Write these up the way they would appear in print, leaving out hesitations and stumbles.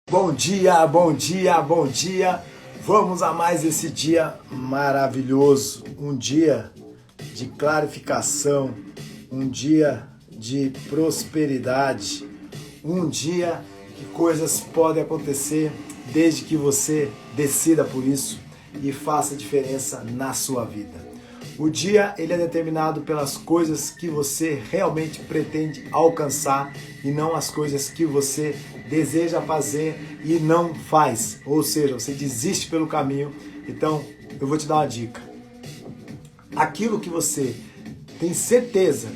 Bom dia, bom dia, bom dia. Vamos a mais esse dia maravilhoso. Um dia de clarificação, um dia de prosperidade, um dia que coisas podem acontecer desde que você decida por isso e faça diferença na sua vida. O dia ele é determinado pelas coisas que você realmente pretende alcançar e não as coisas que você deseja fazer e não faz. Ou seja, você desiste pelo caminho. Então, eu vou te dar uma dica. Aquilo que você tem certeza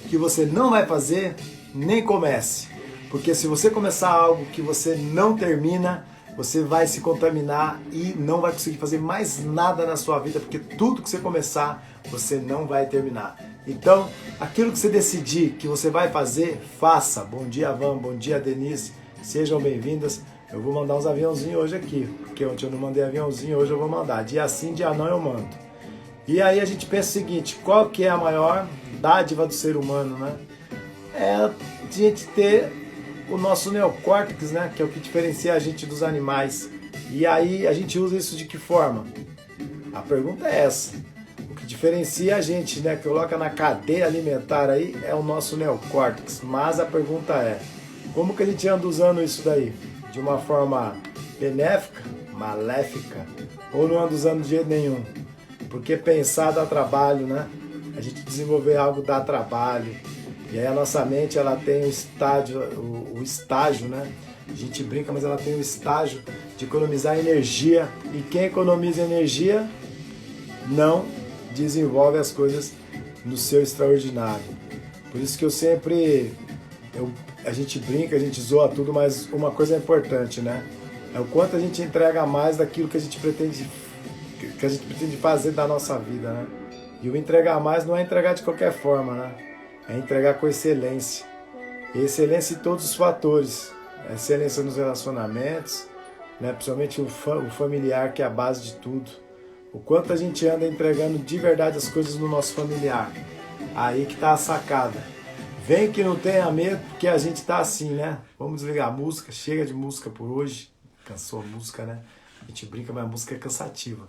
que você não vai fazer, nem comece. Porque se você começar algo que você não termina, você vai se contaminar e não vai conseguir fazer mais nada na sua vida, porque tudo que você começar, você não vai terminar. Então, aquilo que você decidir que você vai fazer, faça. Bom dia, Van, bom dia, Denise. Sejam bem-vindas. Eu vou mandar uns aviãozinhos hoje aqui, porque ontem eu não mandei aviãozinho, hoje eu vou mandar. Dia sim, dia não eu mando. E aí a gente pensa o seguinte, qual que é a maior dádiva do ser humano, né? É a gente ter o nosso neocórtex, né, que é o que diferencia a gente dos animais. E aí a gente usa isso de que forma? A pergunta é essa. O que diferencia a gente, né, que coloca na cadeia alimentar aí, é o nosso neocórtex. Mas a pergunta é, como que a gente anda usando isso daí? De uma forma benéfica, maléfica, ou não anda usando de jeito nenhum? Porque pensar dá trabalho, né? A gente desenvolver algo dá trabalho. E aí a nossa mente, ela tem o estágio, né? A gente brinca, mas ela tem o estágio de economizar energia. E quem economiza energia não desenvolve as coisas no seu extraordinário. Por isso que a gente brinca, a gente zoa tudo, mas uma coisa é importante, né? É o quanto a gente entrega mais daquilo que a gente pretende fazer da nossa vida, né? E o entregar mais não é entregar de qualquer forma, né? É entregar com excelência. E excelência em todos os fatores. Excelência nos relacionamentos, né? Principalmente o familiar, que é a base de tudo. O quanto a gente anda entregando de verdade as coisas no nosso familiar. Aí que tá a sacada. Vem que não tenha medo, porque a gente tá assim, né? Vamos desligar a música, chega de música por hoje. Cansou a música, né? A gente brinca, mas a música é cansativa.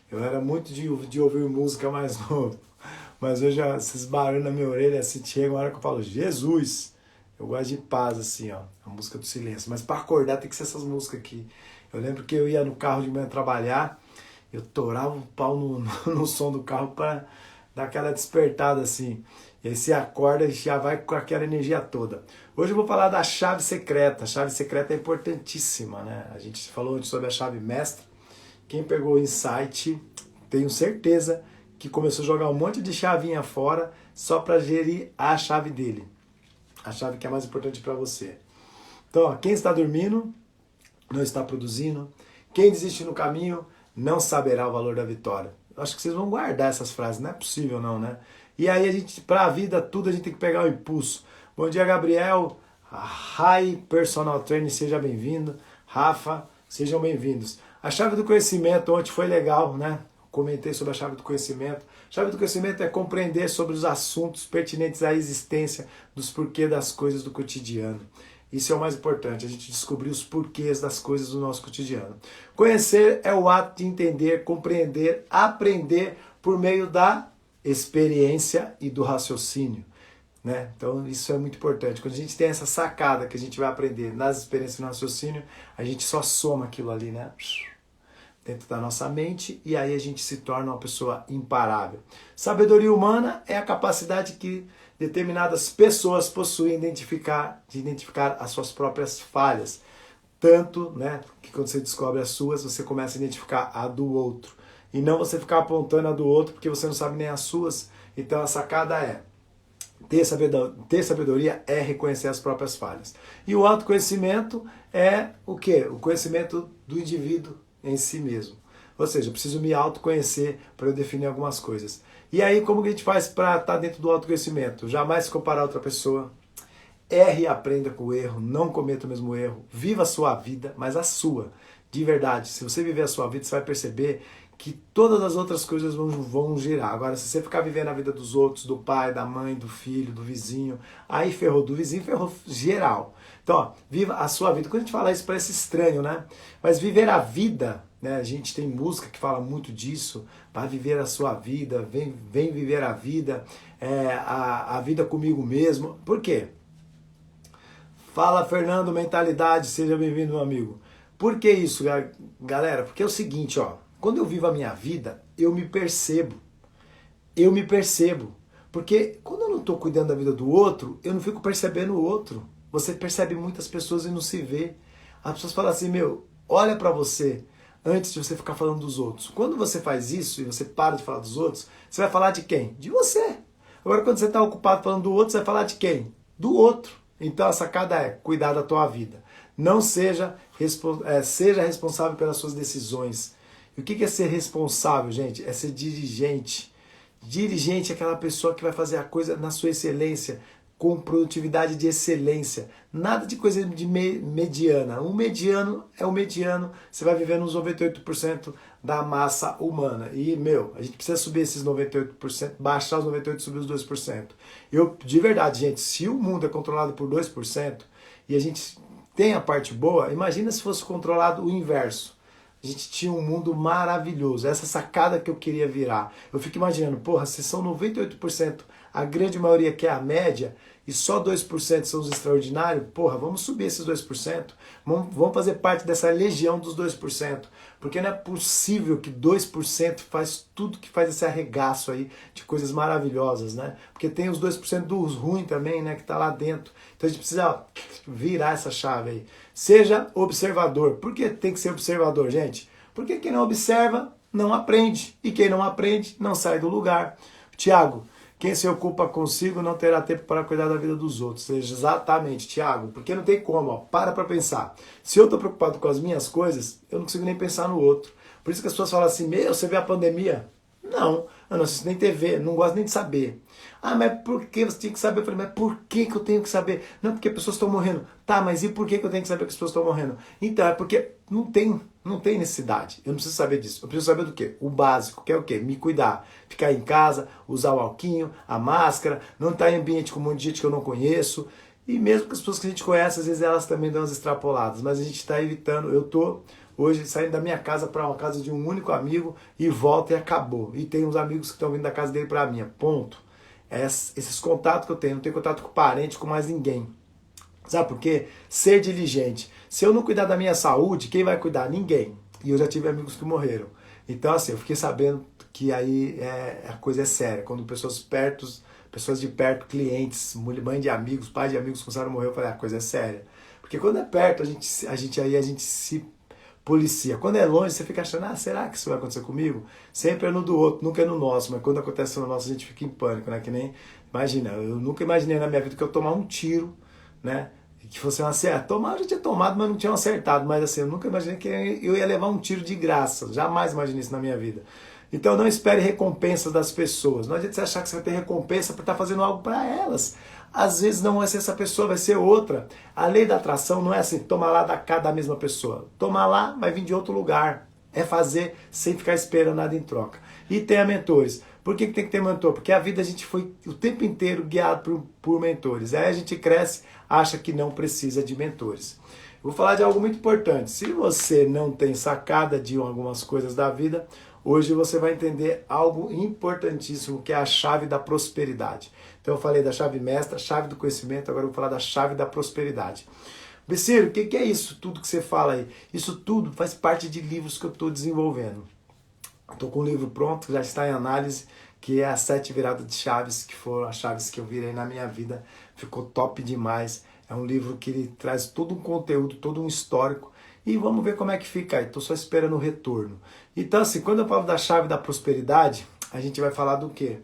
Eu era muito de ouvir música mais novo. Mas hoje esses barulhos na minha orelha, assim, chega uma hora que eu falo, Jesus! Eu gosto de paz, assim, ó, a música do silêncio. Mas para acordar tem que ser essas músicas aqui. Eu lembro que eu ia no carro de manhã trabalhar, eu torava o pau no som do carro para dar aquela despertada, assim. E aí você acorda e já vai com aquela energia toda. Hoje eu vou falar da chave secreta. A chave secreta é importantíssima, né? A gente falou sobre a chave mestra. Quem pegou o insight, tenho certeza que começou a jogar um monte de chavinha fora só para gerir a chave dele. A chave que é mais importante para você. Então, ó, quem está dormindo não está produzindo. Quem desiste no caminho não saberá o valor da vitória. Eu acho que vocês vão guardar essas frases, não é possível não, né? E aí a gente, para a vida, tudo a gente tem que pegar o impulso. Bom dia, Gabriel. Hi, Personal Training, seja bem-vindo. Rafa, sejam bem-vindos. A chave do conhecimento ontem foi legal, né? Comentei sobre a chave do conhecimento. A chave do conhecimento é compreender sobre os assuntos pertinentes à existência, dos porquês das coisas do cotidiano. Isso é o mais importante, a gente descobrir os porquês das coisas do nosso cotidiano. Conhecer é o ato de entender, compreender, aprender por meio da experiência e do raciocínio, né? Então isso é muito importante. Quando a gente tem essa sacada que a gente vai aprender nas experiências e no raciocínio, a gente só soma aquilo ali, né? Dentro da nossa mente, e aí a gente se torna uma pessoa imparável. Sabedoria humana é a capacidade que determinadas pessoas possuem de identificar as suas próprias falhas. Tanto, né, que quando você descobre as suas, você começa a identificar a do outro. E não você ficar apontando a do outro, porque você não sabe nem as suas. Então a sacada é, ter sabedoria é reconhecer as próprias falhas. E o autoconhecimento é o quê? O conhecimento do indivíduo em si mesmo. Ou seja, eu preciso me autoconhecer para eu definir algumas coisas. E aí, como que a gente faz para estar dentro do autoconhecimento? Jamais se comparar a outra pessoa. Erre e aprenda com o erro. Não cometa o mesmo erro. Viva a sua vida, mas a sua. De verdade. Se você viver a sua vida, você vai perceber que todas as outras coisas vão girar. Agora, se você ficar vivendo a vida dos outros, do pai, da mãe, do filho, do vizinho, aí ferrou, do vizinho ferrou geral. Então, ó, viva a sua vida. Quando a gente fala isso parece estranho, né? Mas viver a vida, né? A gente tem música que fala muito disso, vai viver a sua vida, vem viver a vida, a vida comigo mesmo. Por quê? Fala, Fernando, mentalidade, seja bem-vindo, meu amigo. Por que isso, galera? Porque é o seguinte, ó, quando eu vivo a minha vida, eu me percebo. Eu me percebo. Porque quando eu não estou cuidando da vida do outro, eu não fico percebendo o outro. Você percebe muitas pessoas e não se vê. As pessoas falam assim, meu, olha pra você antes de você ficar falando dos outros. Quando você faz isso e você para de falar dos outros, você vai falar de quem? De você. Agora, quando você está ocupado falando do outro, você vai falar de quem? Do outro. Então a sacada é cuidar da tua vida. Não seja responsável pelas suas decisões. E o que é ser responsável, gente? É ser dirigente. Dirigente é aquela pessoa que vai fazer a coisa na sua excelência, com produtividade de excelência. Nada de coisa de mediana. Um mediano é o mediano. Você vai viver nos 98% da massa humana. E, meu, a gente precisa subir esses 98%, baixar os 98% e subir os 2%. De verdade, gente, se o mundo é controlado por 2% e a gente tem a parte boa, imagina se fosse controlado o inverso. A gente tinha um mundo maravilhoso. Essa sacada que eu queria virar. Eu fico imaginando, porra, se são 98%, a grande maioria que é a média, e só 2% são os extraordinários, porra, vamos subir esses 2%. Vamos fazer parte dessa legião dos 2%. Porque não é possível que 2% faz tudo que faz esse arregaço aí de coisas maravilhosas, né? Porque tem os 2% dos ruins também, né? Que tá lá dentro. Então a gente precisa virar essa chave aí. Seja observador. Por que tem que ser observador, gente? Porque quem não observa não aprende. E quem não aprende não sai do lugar. Tiago, quem se ocupa consigo não terá tempo para cuidar da vida dos outros. Exatamente, Tiago. Porque não tem como, ó. Para pensar. Se eu estou preocupado com as minhas coisas, eu não consigo nem pensar no outro. Por isso que as pessoas falam assim, meu, você vê a pandemia? Não, eu não assisto nem TV, não gosto nem de saber. Ah, mas por que você tinha que saber? Eu falei, mas por que eu tenho que saber? Não, porque pessoas estão morrendo. Tá, mas e por que eu tenho que saber que as pessoas estão morrendo? Então, é porque não tem necessidade. Eu não preciso saber disso. Eu preciso saber do quê? O básico, que é o quê? Me cuidar. Ficar em casa, usar o alquinho, a máscara, não estar em ambiente com um monte de gente que eu não conheço. E mesmo que as pessoas que a gente conhece, às vezes elas também dão as extrapoladas. Mas a gente está evitando. Eu estou hoje saindo da minha casa para uma casa de um único amigo e volto e acabou. E tem uns amigos que estão vindo da casa dele para a minha. Ponto. Esses contatos que eu tenho, não tenho contato com parente, com mais ninguém. Sabe por quê? Ser diligente. Se eu não cuidar da minha saúde, quem vai cuidar? Ninguém. E eu já tive amigos que morreram. Então, assim, eu fiquei sabendo que aí a coisa é séria. Quando pessoas de perto, clientes, mãe de amigos, pai de amigos começaram a morrer, eu falei, a coisa é séria. Porque quando é perto, a gente se policia. Quando é longe, você fica achando, será que isso vai acontecer comigo? Sempre é no do outro, nunca é no nosso. Mas quando acontece no nosso, a gente fica em pânico, né? Que nem, imagina, eu nunca imaginei na minha vida que eu tomar um tiro, né? Que fosse uma acerto. Tomar eu já tinha tomado, mas não tinha acertado. Mas assim, eu nunca imaginei que eu ia levar um tiro de graça. Jamais imaginei isso na minha vida. Então não espere recompensas das pessoas. Não adianta você achar que você vai ter recompensa por estar fazendo algo para elas. Às vezes não vai ser essa pessoa, vai ser outra. A lei da atração não é assim, toma lá da cá da mesma pessoa. Toma lá, vai vir de outro lugar. É fazer sem ficar esperando nada em troca. E tenha mentores. Por que tem que ter mentor? Porque a vida a gente foi o tempo inteiro guiado por mentores. Aí a gente cresce, acha que não precisa de mentores. Eu vou falar de algo muito importante. Se você não tem sacada de algumas coisas da vida, hoje você vai entender algo importantíssimo, que é a chave da prosperidade. Então eu falei da chave mestra, chave do conhecimento, agora eu vou falar da chave da prosperidade. Becílio, o que é isso tudo que você fala aí? Isso tudo faz parte de livros que eu estou desenvolvendo. Estou com um livro pronto, já está em análise, que é as 7 viradas de chaves, que foram as chaves que eu virei na minha vida. Ficou top demais. É um livro que ele traz todo um conteúdo, todo um histórico. E vamos ver como é que fica aí. Estou só esperando o retorno. Então, assim, quando eu falo da chave da prosperidade, a gente vai falar do quê?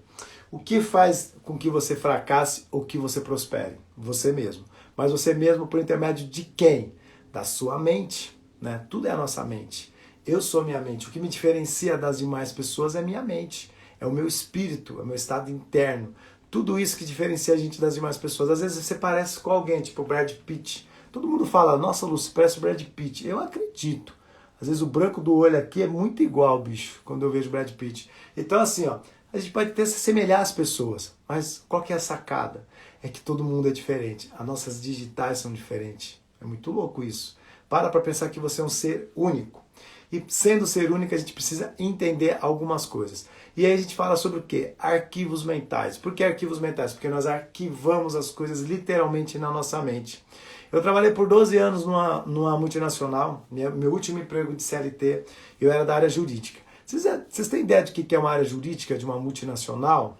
O que faz com que você fracasse ou que você prospere? Você mesmo. Mas você mesmo por intermédio de quem? Da sua mente, né? Tudo é a nossa mente. Eu sou minha mente. O que me diferencia das demais pessoas é minha mente. É o meu espírito, é o meu estado interno. Tudo isso que diferencia a gente das demais pessoas. Às vezes você parece com alguém, tipo o Brad Pitt. Todo mundo fala, nossa, Lúcio, parece o Brad Pitt. Eu acredito. Às vezes o branco do olho aqui é muito igual, bicho, quando eu vejo Brad Pitt. Então assim, ó, a gente pode até se assemelhar às pessoas, mas qual que é a sacada? É que todo mundo é diferente. As nossas digitais são diferentes. É muito louco isso. Para pensar que você é um ser único. E sendo ser único, a gente precisa entender algumas coisas. E aí a gente fala sobre o quê? Arquivos mentais. Por que arquivos mentais? Porque nós arquivamos as coisas literalmente na nossa mente. Eu trabalhei por 12 anos numa multinacional. Meu último emprego de CLT, eu era da área jurídica. Vocês têm ideia de que é uma área jurídica de uma multinacional?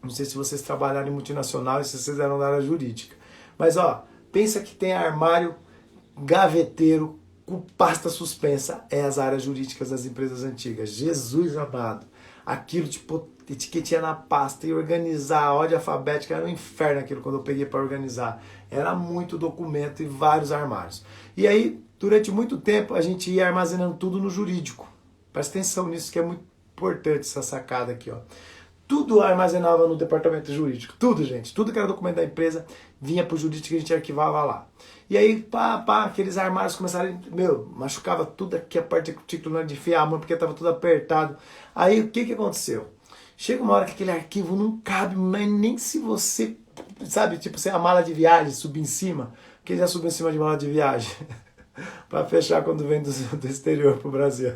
Não sei se vocês trabalharam em multinacional e se vocês eram da área jurídica. Mas ó, pensa que tem armário, gaveteiro, com pasta suspensa. É as áreas jurídicas das empresas antigas. Jesus amado. Aquilo tipo etiquetinha na pasta e organizar a ordem alfabética era um inferno aquilo quando eu peguei para organizar. Era muito documento e vários armários. E aí, durante muito tempo, a gente ia armazenando tudo no jurídico. Presta atenção nisso que é muito importante essa sacada aqui, ó. Tudo armazenava no departamento jurídico. Tudo, gente. Tudo que era documento da empresa vinha pro jurídico e a gente arquivava lá. E aí, aqueles armários começaram, machucava tudo aqui, a parte do título de enfiar a mão, porque estava tudo apertado. Aí, o que aconteceu? Chega uma hora que aquele arquivo não cabe, mas nem se você, sabe, tipo, a mala de viagem, subir em cima. Quem já subiu em cima de mala de viagem? Para fechar quando vem do exterior pro Brasil.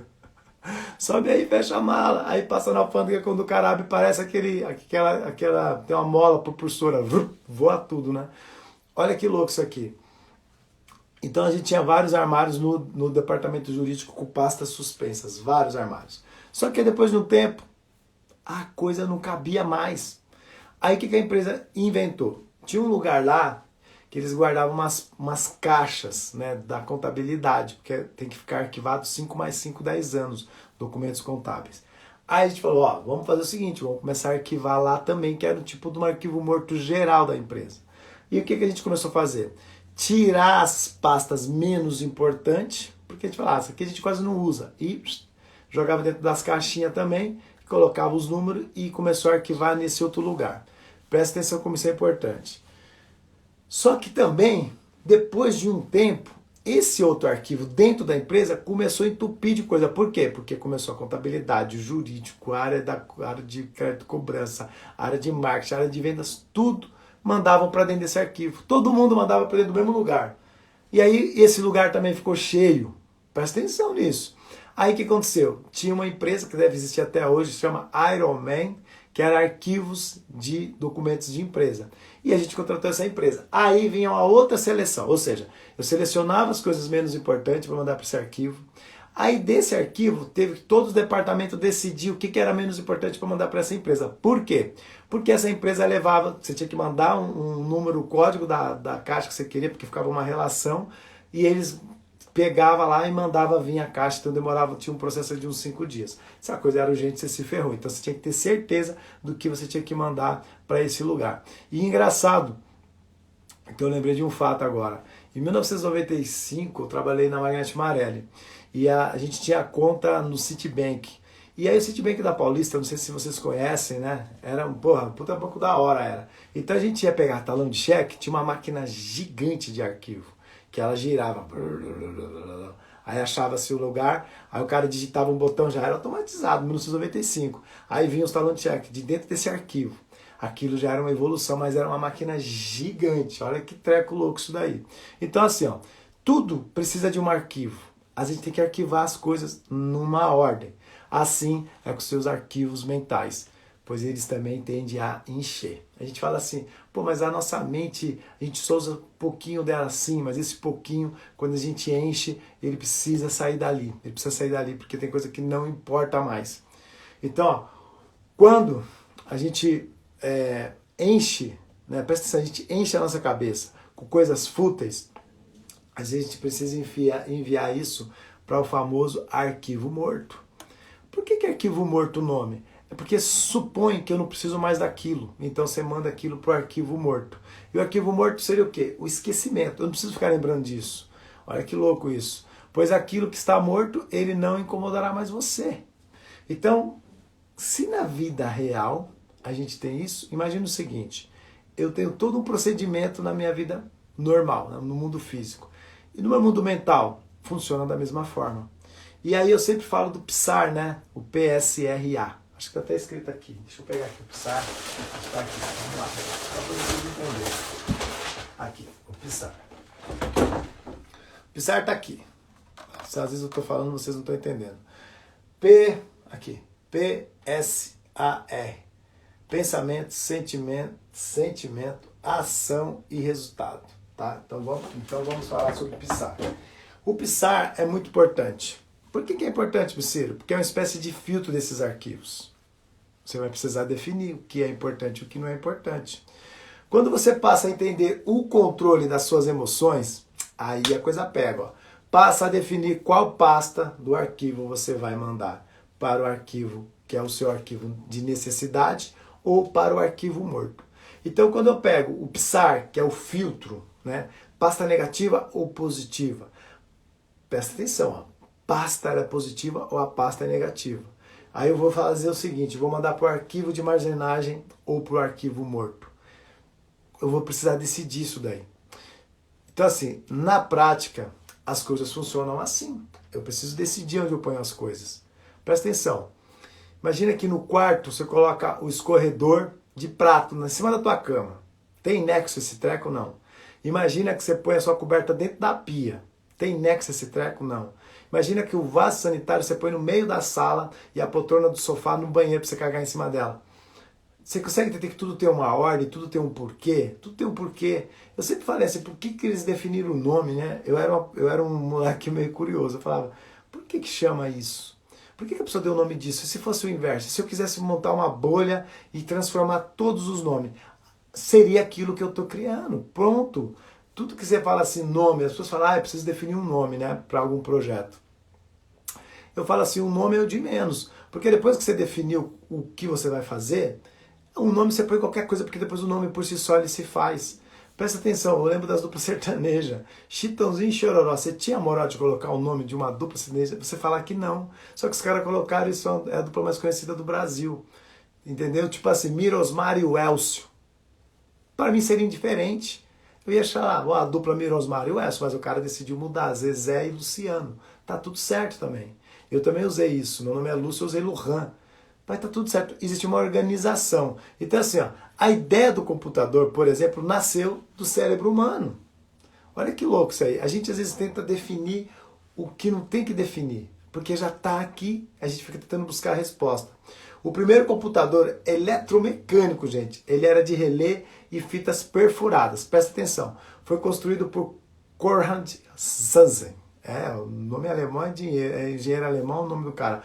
Sobe aí, fecha a mala, aí passa na alfândega quando o cara abre, parece aquela tem uma mola propulsora, voa tudo, né? Olha que louco isso aqui. Então a gente tinha vários armários no departamento jurídico com pastas suspensas, vários armários. Só que depois de um tempo, a coisa não cabia mais. Aí o que a empresa inventou? Tinha um lugar lá que eles guardavam umas caixas, né, da contabilidade, porque tem que ficar arquivado 5 mais 5, 10 anos, documentos contábeis. Aí a gente falou, ó, vamos fazer o seguinte, vamos começar a arquivar lá também, que era o tipo de um arquivo morto geral da empresa. E o que a gente começou a fazer? Tirar as pastas menos importantes, porque a gente falava, isso aqui a gente quase não usa, e jogava dentro das caixinhas também, colocava os números e começou a arquivar nesse outro lugar. Presta atenção como isso é importante. Só que também, depois de um tempo, esse outro arquivo dentro da empresa começou a entupir de coisa. Por quê? Porque começou a contabilidade, o jurídico, a área de crédito e cobrança, a área de marketing, a área de vendas, tudo mandavam para dentro desse arquivo. Todo mundo mandava para dentro do mesmo lugar. E aí esse lugar também ficou cheio. Presta atenção nisso. Aí o que aconteceu? Tinha uma empresa que deve existir até hoje, se chama Iron Man, que era arquivos de documentos de empresa. E a gente contratou essa empresa. Aí vinha uma outra seleção, ou seja, eu selecionava as coisas menos importantes para mandar para esse arquivo. Aí desse arquivo, teve que todos os departamentos decidir o que era menos importante para mandar para essa empresa. Por quê? Porque essa empresa levava, você tinha que mandar um número, o código da caixa que você queria, porque ficava uma relação, e eles pegava lá e mandava vir a caixa, então demorava, tinha um processo de uns 5 dias. Se a coisa era urgente, você se ferrou. Então você tinha que ter certeza do que você tinha que mandar para esse lugar. E engraçado, então eu lembrei de um fato agora. Em 1995, eu trabalhei na Magnete Marelli e a gente tinha conta no Citibank. E aí o Citibank da Paulista, não sei se vocês conhecem, né? Era puta banco da hora era. Então a gente ia pegar talão de cheque, tinha uma máquina gigante de arquivo, que ela girava. Aí achava-se o lugar, aí o cara digitava um botão, já era automatizado, 1995. Aí vinha os talões de cheque de dentro desse arquivo. Aquilo já era uma evolução, mas era uma máquina gigante. Olha que treco louco isso daí. Então assim, ó, tudo precisa de um arquivo. A gente tem que arquivar as coisas numa ordem. Assim é com seus arquivos mentais, pois eles também tendem a encher. A gente fala assim, pô, mas a nossa mente, a gente só usa um pouquinho dela assim, mas esse pouquinho, quando a gente enche, ele precisa sair dali. Ele precisa sair dali, porque tem coisa que não importa mais. Então, ó, quando a gente enche, né, presta atenção, a gente enche a nossa cabeça com coisas fúteis, às vezes a gente precisa enviar isso para o famoso arquivo morto. Por que arquivo morto o nome? É porque supõe que eu não preciso mais daquilo. Então você manda aquilo para o arquivo morto. E o arquivo morto seria o quê? O esquecimento. Eu não preciso ficar lembrando disso. Olha que louco isso. Pois aquilo que está morto, ele não incomodará mais você. Então, se na vida real a gente tem isso, imagine o seguinte. Eu tenho todo um procedimento na minha vida normal, no mundo físico. E no meu mundo mental, funciona da mesma forma. E aí eu sempre falo do PSAR, né? O PSRA. Acho que tá até escrito aqui. Deixa eu pegar aqui o PSAR. Está aqui. Vamos lá. Só para vocês entenderem. Aqui, o PSAR. O PSAR tá aqui. Às vezes eu tô falando, vocês não estão entendendo. Aqui. PSAR. Pensamento, sentimento, ação e resultado. Tá? Então vamos falar sobre o PSAR. O PSAR é muito importante. Por que é importante, Ciro? Porque é uma espécie de filtro desses arquivos. Você vai precisar definir o que é importante e o que não é importante. Quando você passa a entender o controle das suas emoções, aí a coisa pega. Ó. Passa a definir qual pasta do arquivo você vai mandar para o arquivo que é o seu arquivo de necessidade ou para o arquivo morto. Então, quando eu pego o PSAR, que é o filtro, né, pasta negativa ou positiva, presta atenção, ó, pasta é positiva ou a pasta é negativa. Aí eu vou fazer o seguinte, vou mandar para o arquivo de armazenagem ou para o arquivo morto. Eu vou precisar decidir isso daí. Então assim, na prática, as coisas funcionam assim. Eu preciso decidir onde eu ponho as coisas. Presta atenção. Imagina que no quarto você coloca o escorredor de prato em cima da tua cama. Tem nexo esse treco ou não? Imagina que você põe a sua coberta dentro da pia. Tem nexo esse treco? Não. Imagina que o vaso sanitário você põe no meio da sala e a poltrona do sofá no banheiro para você cagar em cima dela. Você consegue entender que tudo tem uma ordem, tudo tem um porquê? Tudo tem um porquê. Eu sempre falei assim, por que eles definiram o nome, né? Eu era um moleque meio curioso. Eu falava, por que chama isso? Por que a pessoa deu o nome disso? Se fosse o inverso, se eu quisesse montar uma bolha e transformar todos os nomes, seria aquilo que eu estou criando. Pronto. Tudo que você fala assim, nome, as pessoas falam, eu preciso definir um nome, né, para algum projeto. Eu falo assim, o nome é o de menos. Porque depois que você definiu o que você vai fazer, o nome você põe qualquer coisa, porque depois o nome por si só ele se faz. Presta atenção, eu lembro das duplas sertanejas. Chitãozinho e Chororó. Você tinha moral de colocar o nome de uma dupla sertaneja? Você falar que não. Só que os caras colocaram, isso é a dupla mais conhecida do Brasil. Entendeu? Tipo assim, Mirosmar e o Elcio. Para mim seria indiferente. Eu ia achar a dupla Mirosmar e o Elcio, mas o cara decidiu mudar, Zezé e Luciano. Tá tudo certo também. Eu também usei isso. Meu nome é Lúcio, eu usei Lujan. Vai estar tudo certo. Existe uma organização. Então assim, ó, a ideia do computador, por exemplo, nasceu do cérebro humano. Olha que louco isso aí. A gente às vezes tenta definir o que não tem que definir, porque já está aqui, a gente fica tentando buscar a resposta. O primeiro computador eletromecânico, gente, ele era de relé e fitas perfuradas. Presta atenção. Foi construído por Konrad Zuse. O nome alemão é engenheiro alemão, o nome do cara.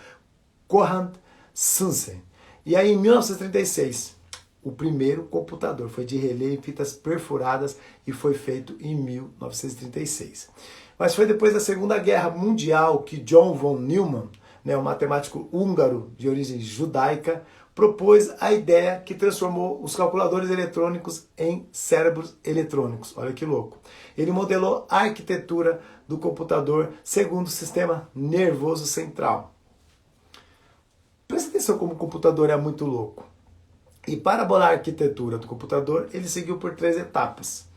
Konrad Zuse. E aí, em 1936, o primeiro computador foi de relé e fitas perfuradas e foi feito em 1936. Mas foi depois da Segunda Guerra Mundial que John von Neumann, um matemático húngaro de origem judaica, propôs a ideia que transformou os calculadores eletrônicos em cérebros eletrônicos. Olha que louco. Ele modelou a arquitetura do computador segundo o sistema nervoso central. Presta atenção como o computador é muito louco. E para bolar a arquitetura do computador, ele seguiu por 3 etapas.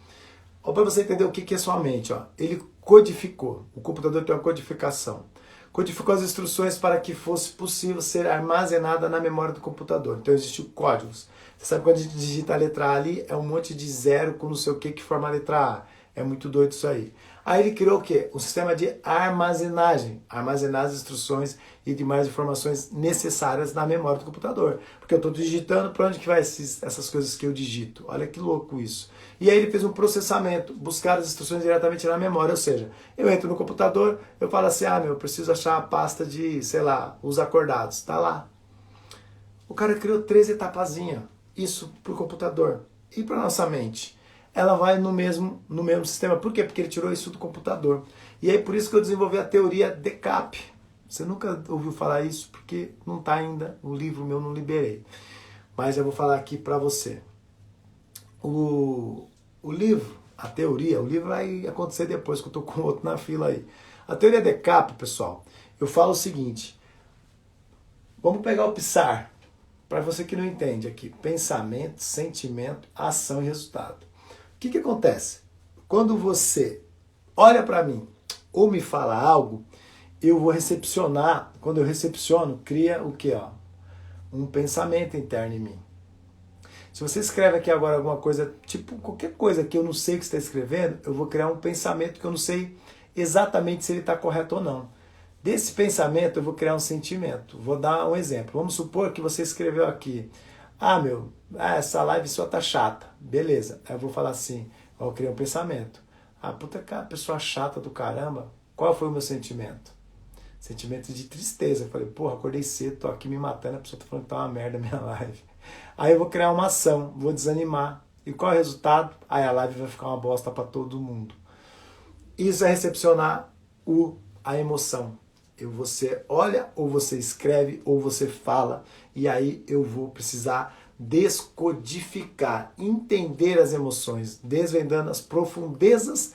Para você entender o que é sua mente, ele codificou. O computador tem uma codificação. Codificou as instruções para que fosse possível ser armazenada na memória do computador. Então existem códigos. Você sabe quando a gente digita a letra A ali, é um monte de zero com não sei o que forma a letra A. É muito doido isso aí. Aí ele criou o quê? Um sistema de armazenagem. Armazenar as instruções e demais informações necessárias na memória do computador. Porque eu estou digitando, para onde que vai essas coisas que eu digito? Olha que louco isso. E aí ele fez um processamento, buscar as instruções diretamente na memória. Ou seja, eu entro no computador, eu falo assim, eu preciso achar a pasta de, sei lá, os acordados. Está lá. O cara criou 3 etapazinhas. Isso para o computador. E para nossa mente? Ela vai no mesmo sistema. Por quê? Porque ele tirou isso do computador. E aí por isso que eu desenvolvi a teoria DECAP. Você nunca ouviu falar isso porque não está ainda, o livro meu não liberei. Mas eu vou falar aqui para você. O livro, a teoria, o livro vai acontecer depois que eu estou com outro na fila aí. A teoria DECAP, pessoal, eu falo o seguinte. Vamos pegar o PSAR. Para você que não entende aqui. Pensamento, sentimento, ação e resultado. O que acontece? Quando você olha para mim ou me fala algo, eu vou recepcionar. Quando eu recepciono, cria o quê? Ó? Um pensamento interno em mim. Se você escreve aqui agora alguma coisa, tipo qualquer coisa que eu não sei o que você está escrevendo, eu vou criar um pensamento que eu não sei exatamente se ele está correto ou não. Desse pensamento eu vou criar um sentimento. Vou dar um exemplo. Vamos supor que você escreveu aqui: ah, essa live só tá chata. Beleza. Aí eu vou falar assim, eu criei um pensamento. Ah, puta, cara, pessoa chata do caramba. Qual foi o meu sentimento? Sentimento de tristeza. Eu falei, porra, acordei cedo, tô aqui me matando, a pessoa tá falando que tá uma merda a minha live. Aí eu vou criar uma ação, vou desanimar. E qual é o resultado? Aí a live vai ficar uma bosta para todo mundo. Isso é recepcionar a emoção. Você olha, ou você escreve, ou você fala, e aí eu vou precisar descodificar, entender as emoções, desvendando as profundezas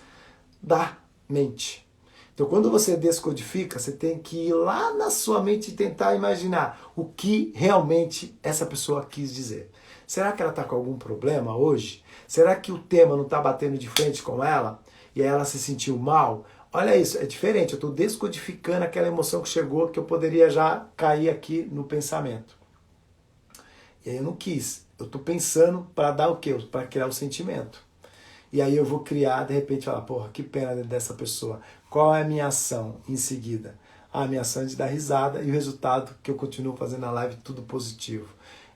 da mente. Então, quando você descodifica, você tem que ir lá na sua mente e tentar imaginar o que realmente essa pessoa quis dizer. Será que ela está com algum problema hoje? Será que o tema não está batendo de frente com ela? E aí ela se sentiu mal? Olha isso, é diferente. Eu estou descodificando aquela emoção que chegou, que eu poderia já cair aqui no pensamento. E aí eu não quis. Eu estou pensando para dar o quê? Para criar o sentimento. E aí eu vou criar, de repente, falar, porra, que pena dessa pessoa. Qual é a minha ação em seguida? A minha ação é de dar risada e o resultado que eu continuo fazendo na live, tudo positivo.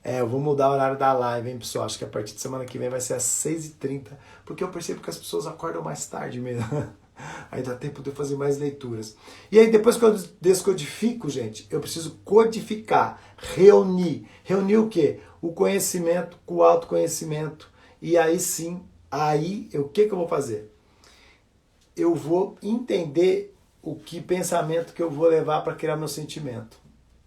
Eu vou mudar o horário da live, hein, pessoal? Acho que a partir de semana que vem vai ser às 6h30, porque eu percebo que as pessoas acordam mais tarde mesmo. Aí dá tempo de eu fazer mais leituras. E aí depois que eu descodifico, gente, eu preciso codificar, reunir. Reunir o quê? O conhecimento com o autoconhecimento. E aí sim, o que eu vou fazer? Eu vou entender o que pensamento que eu vou levar para criar meu sentimento.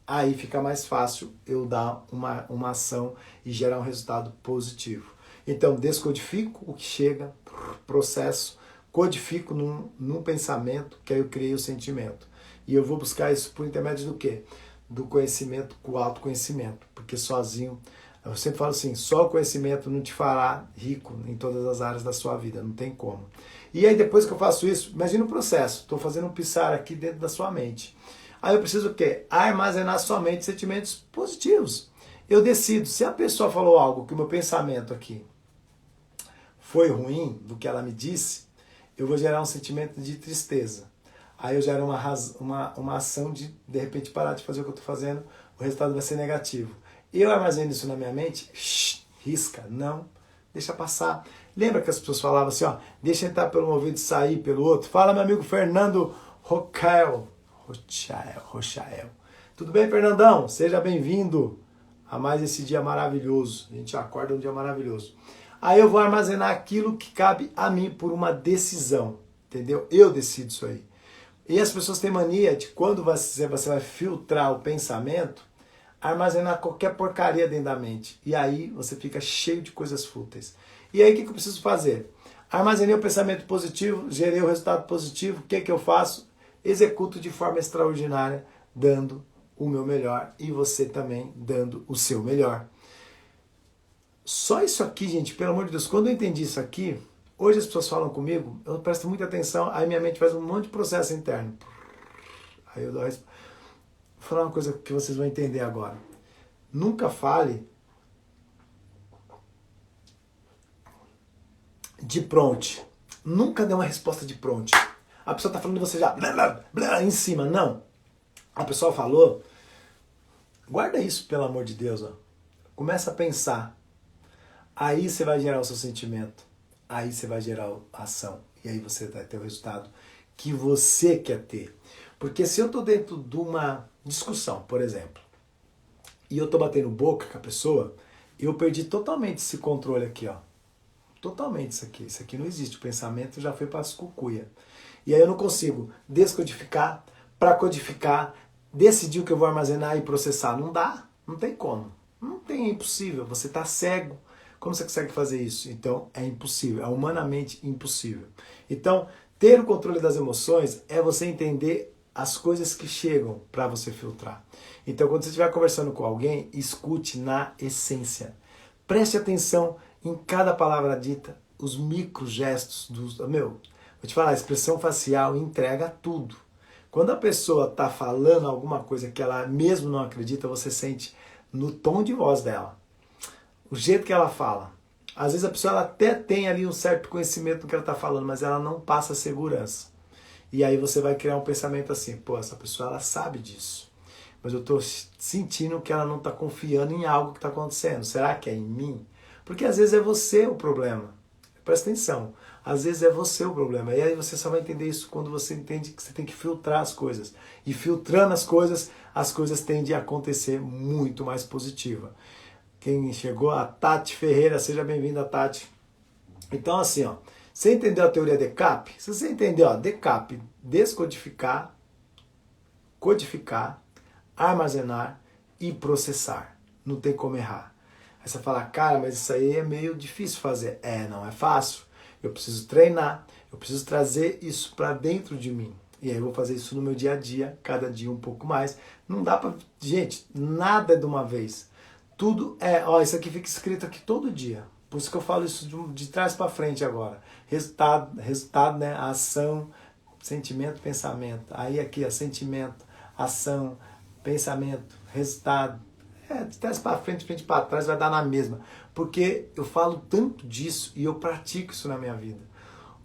Aí fica mais fácil eu dar uma ação e gerar um resultado positivo. Então, descodifico o que chega, processo, codifico num pensamento, que aí eu criei o sentimento. E eu vou buscar isso por intermédio do quê? Do conhecimento com o autoconhecimento. Porque sozinho, eu sempre falo assim, só o conhecimento não te fará rico em todas as áreas da sua vida, não tem como. E aí depois que eu faço isso, imagina o processo, estou fazendo um pisar aqui dentro da sua mente. Aí eu preciso o quê? Armazenar na sua mente sentimentos positivos. Eu decido, se a pessoa falou algo que o meu pensamento aqui foi ruim do que ela me disse, eu vou gerar um sentimento de tristeza. Aí eu gero uma ação de repente, parar de fazer o que eu estou fazendo, o resultado vai ser negativo. Eu armazeno isso na minha mente, risca, não, deixa passar. Lembra que as pessoas falavam assim, ó, deixa entrar pelo um ouvido e sair pelo outro? Fala, meu amigo Fernando Rochael. Tudo bem, Fernandão? Seja bem-vindo a mais esse dia maravilhoso. A gente acorda um dia maravilhoso. Aí eu vou armazenar aquilo que cabe a mim por uma decisão, entendeu? Eu decido isso aí. E as pessoas têm mania de quando você vai filtrar o pensamento, armazenar qualquer porcaria dentro da mente. E aí você fica cheio de coisas fúteis. E aí o que eu preciso fazer? Armazenei o pensamento positivo, gerei o resultado positivo, o que eu faço? Executo de forma extraordinária, dando o meu melhor e você também dando o seu melhor. Só isso aqui, gente, pelo amor de Deus, quando eu entendi isso aqui, hoje as pessoas falam comigo, eu presto muita atenção, aí minha mente faz um monte de processo interno. Aí eu dou vou falar uma coisa que vocês vão entender agora. Nunca fale de pronto. Nunca dê uma resposta de pronto. A pessoa está falando de você já blá, blá, blá, em cima. Não. A pessoa falou. Guarda isso, pelo amor de Deus. Ó. Começa a pensar. Aí você vai gerar o seu sentimento. Aí você vai gerar a ação. E aí você vai ter o resultado que você quer ter. Porque se eu estou dentro de uma discussão, por exemplo, e eu estou batendo boca com a pessoa, eu perdi totalmente esse controle aqui, ó. Totalmente isso aqui. Isso aqui não existe. O pensamento já foi para as cucuia. E aí eu não consigo descodificar, para codificar, decidir o que eu vou armazenar e processar. Não dá. Não tem como. Não tem, é impossível. Você está cego. Como você consegue fazer isso? Então, é impossível. É humanamente impossível. Então, ter o controle das emoções é você entender as coisas que chegam para você filtrar. Então, quando você estiver conversando com alguém, escute na essência. Preste atenção em cada palavra dita, os microgestos dos... vou te falar, a expressão facial entrega tudo. Quando a pessoa está falando alguma coisa que ela mesmo não acredita, você sente no tom de voz dela, o jeito que ela fala. Às vezes a pessoa ela até tem ali um certo conhecimento do que ela está falando, mas ela não passa segurança. E aí você vai criar um pensamento assim, pô, essa pessoa ela sabe disso, mas eu estou sentindo que ela não está confiando em algo que está acontecendo. Será que é em mim? Porque às vezes é você o problema. Presta atenção. Às vezes é você o problema. E aí você só vai entender isso quando você entende que você tem que filtrar as coisas. E filtrando as coisas tendem a acontecer muito mais positiva. Quem chegou? A Tati Ferreira. Seja bem-vinda, Tati. Então assim, ó. Você entendeu a teoria DECAP? Se você entendeu, ó, DECAP, descodificar, codificar, armazenar e processar. Não tem como errar. Aí você fala, cara, mas isso aí é meio difícil fazer. Não é fácil. Eu preciso treinar, eu preciso trazer isso para dentro de mim. E aí eu vou fazer isso no meu dia a dia, cada dia um pouco mais. Não dá pra... Gente, nada é de uma vez. Tudo isso aqui fica escrito aqui todo dia. Por isso que eu falo isso de trás para frente agora. Resultado, né? Ação, sentimento, pensamento. Aí aqui, sentimento, ação, pensamento, resultado. De trás para frente, frente para trás, vai dar na mesma. Porque eu falo tanto disso e eu pratico isso na minha vida.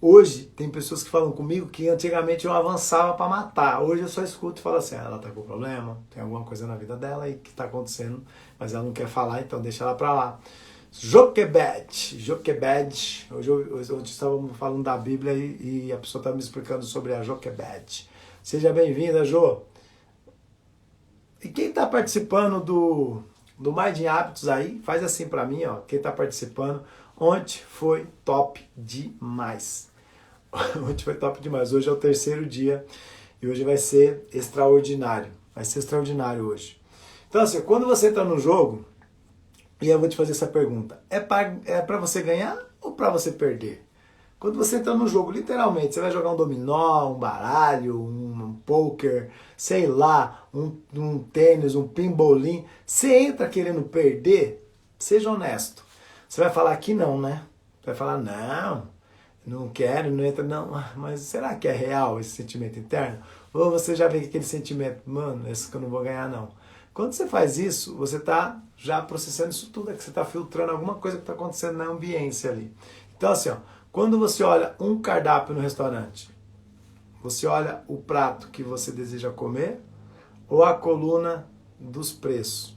Hoje, tem pessoas que falam comigo que antigamente eu avançava para matar. Hoje eu só escuto e falo assim, ela está com problema, tem alguma coisa na vida dela e que está acontecendo, mas ela não quer falar, então deixa ela para lá. Joquebed. Hoje estávamos falando da Bíblia e a pessoa estava me explicando sobre a Joquebed. Seja bem-vinda, Jo. E quem está participando do Mind in Hábitos aí, faz assim para mim, ó. Quem está participando, ontem foi top demais. Ontem foi top demais. Hoje é o terceiro dia e hoje vai ser extraordinário. Vai ser extraordinário hoje. Então assim, quando você está no jogo, e eu vou te fazer essa pergunta, é para você ganhar ou para você perder? Quando você entra no jogo, literalmente, você vai jogar um dominó, um baralho, um poker, sei lá, um tênis, um pimbolim, você entra querendo perder? Seja honesto. Você vai falar que não, né? Você vai falar, não quero, não entra, não. Mas será que é real esse sentimento interno? Ou você já vê aquele sentimento, mano, esse que eu não vou ganhar, não. Quando você faz isso, você está já processando isso tudo, é que você está filtrando alguma coisa que está acontecendo na ambiência ali. Então assim, ó, quando você olha um cardápio no restaurante, você olha o prato que você deseja comer ou a coluna dos preços.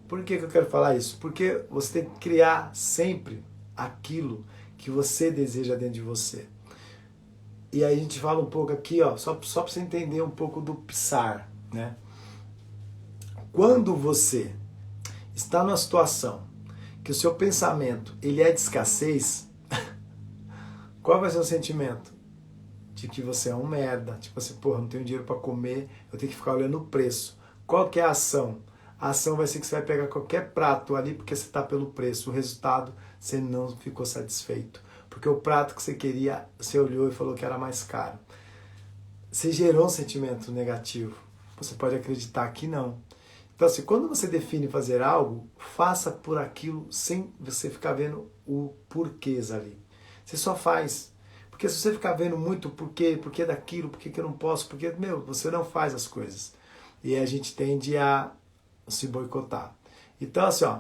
Por que eu quero falar isso? Porque você tem que criar sempre aquilo que você deseja dentro de você. E aí a gente fala um pouco aqui, ó, só para você entender um pouco do PSAR, né? Quando você está numa situação que o seu pensamento ele é de escassez, qual vai ser o sentimento? De que você é um merda, tipo assim, porra, não tenho dinheiro para comer, eu tenho que ficar olhando o preço. Qual que é a ação? A ação vai ser que você vai pegar qualquer prato ali porque você está pelo preço. O resultado, você não ficou satisfeito. Porque o prato que você queria, você olhou e falou que era mais caro. Você gerou um sentimento negativo. Você pode acreditar que não. Então, assim, quando você define fazer algo, faça por aquilo sem você ficar vendo o porquês ali. Você só faz. Porque se você ficar vendo muito porquê daquilo, porquê que eu não posso, você não faz as coisas. E a gente tende a se boicotar. Então, assim, ó,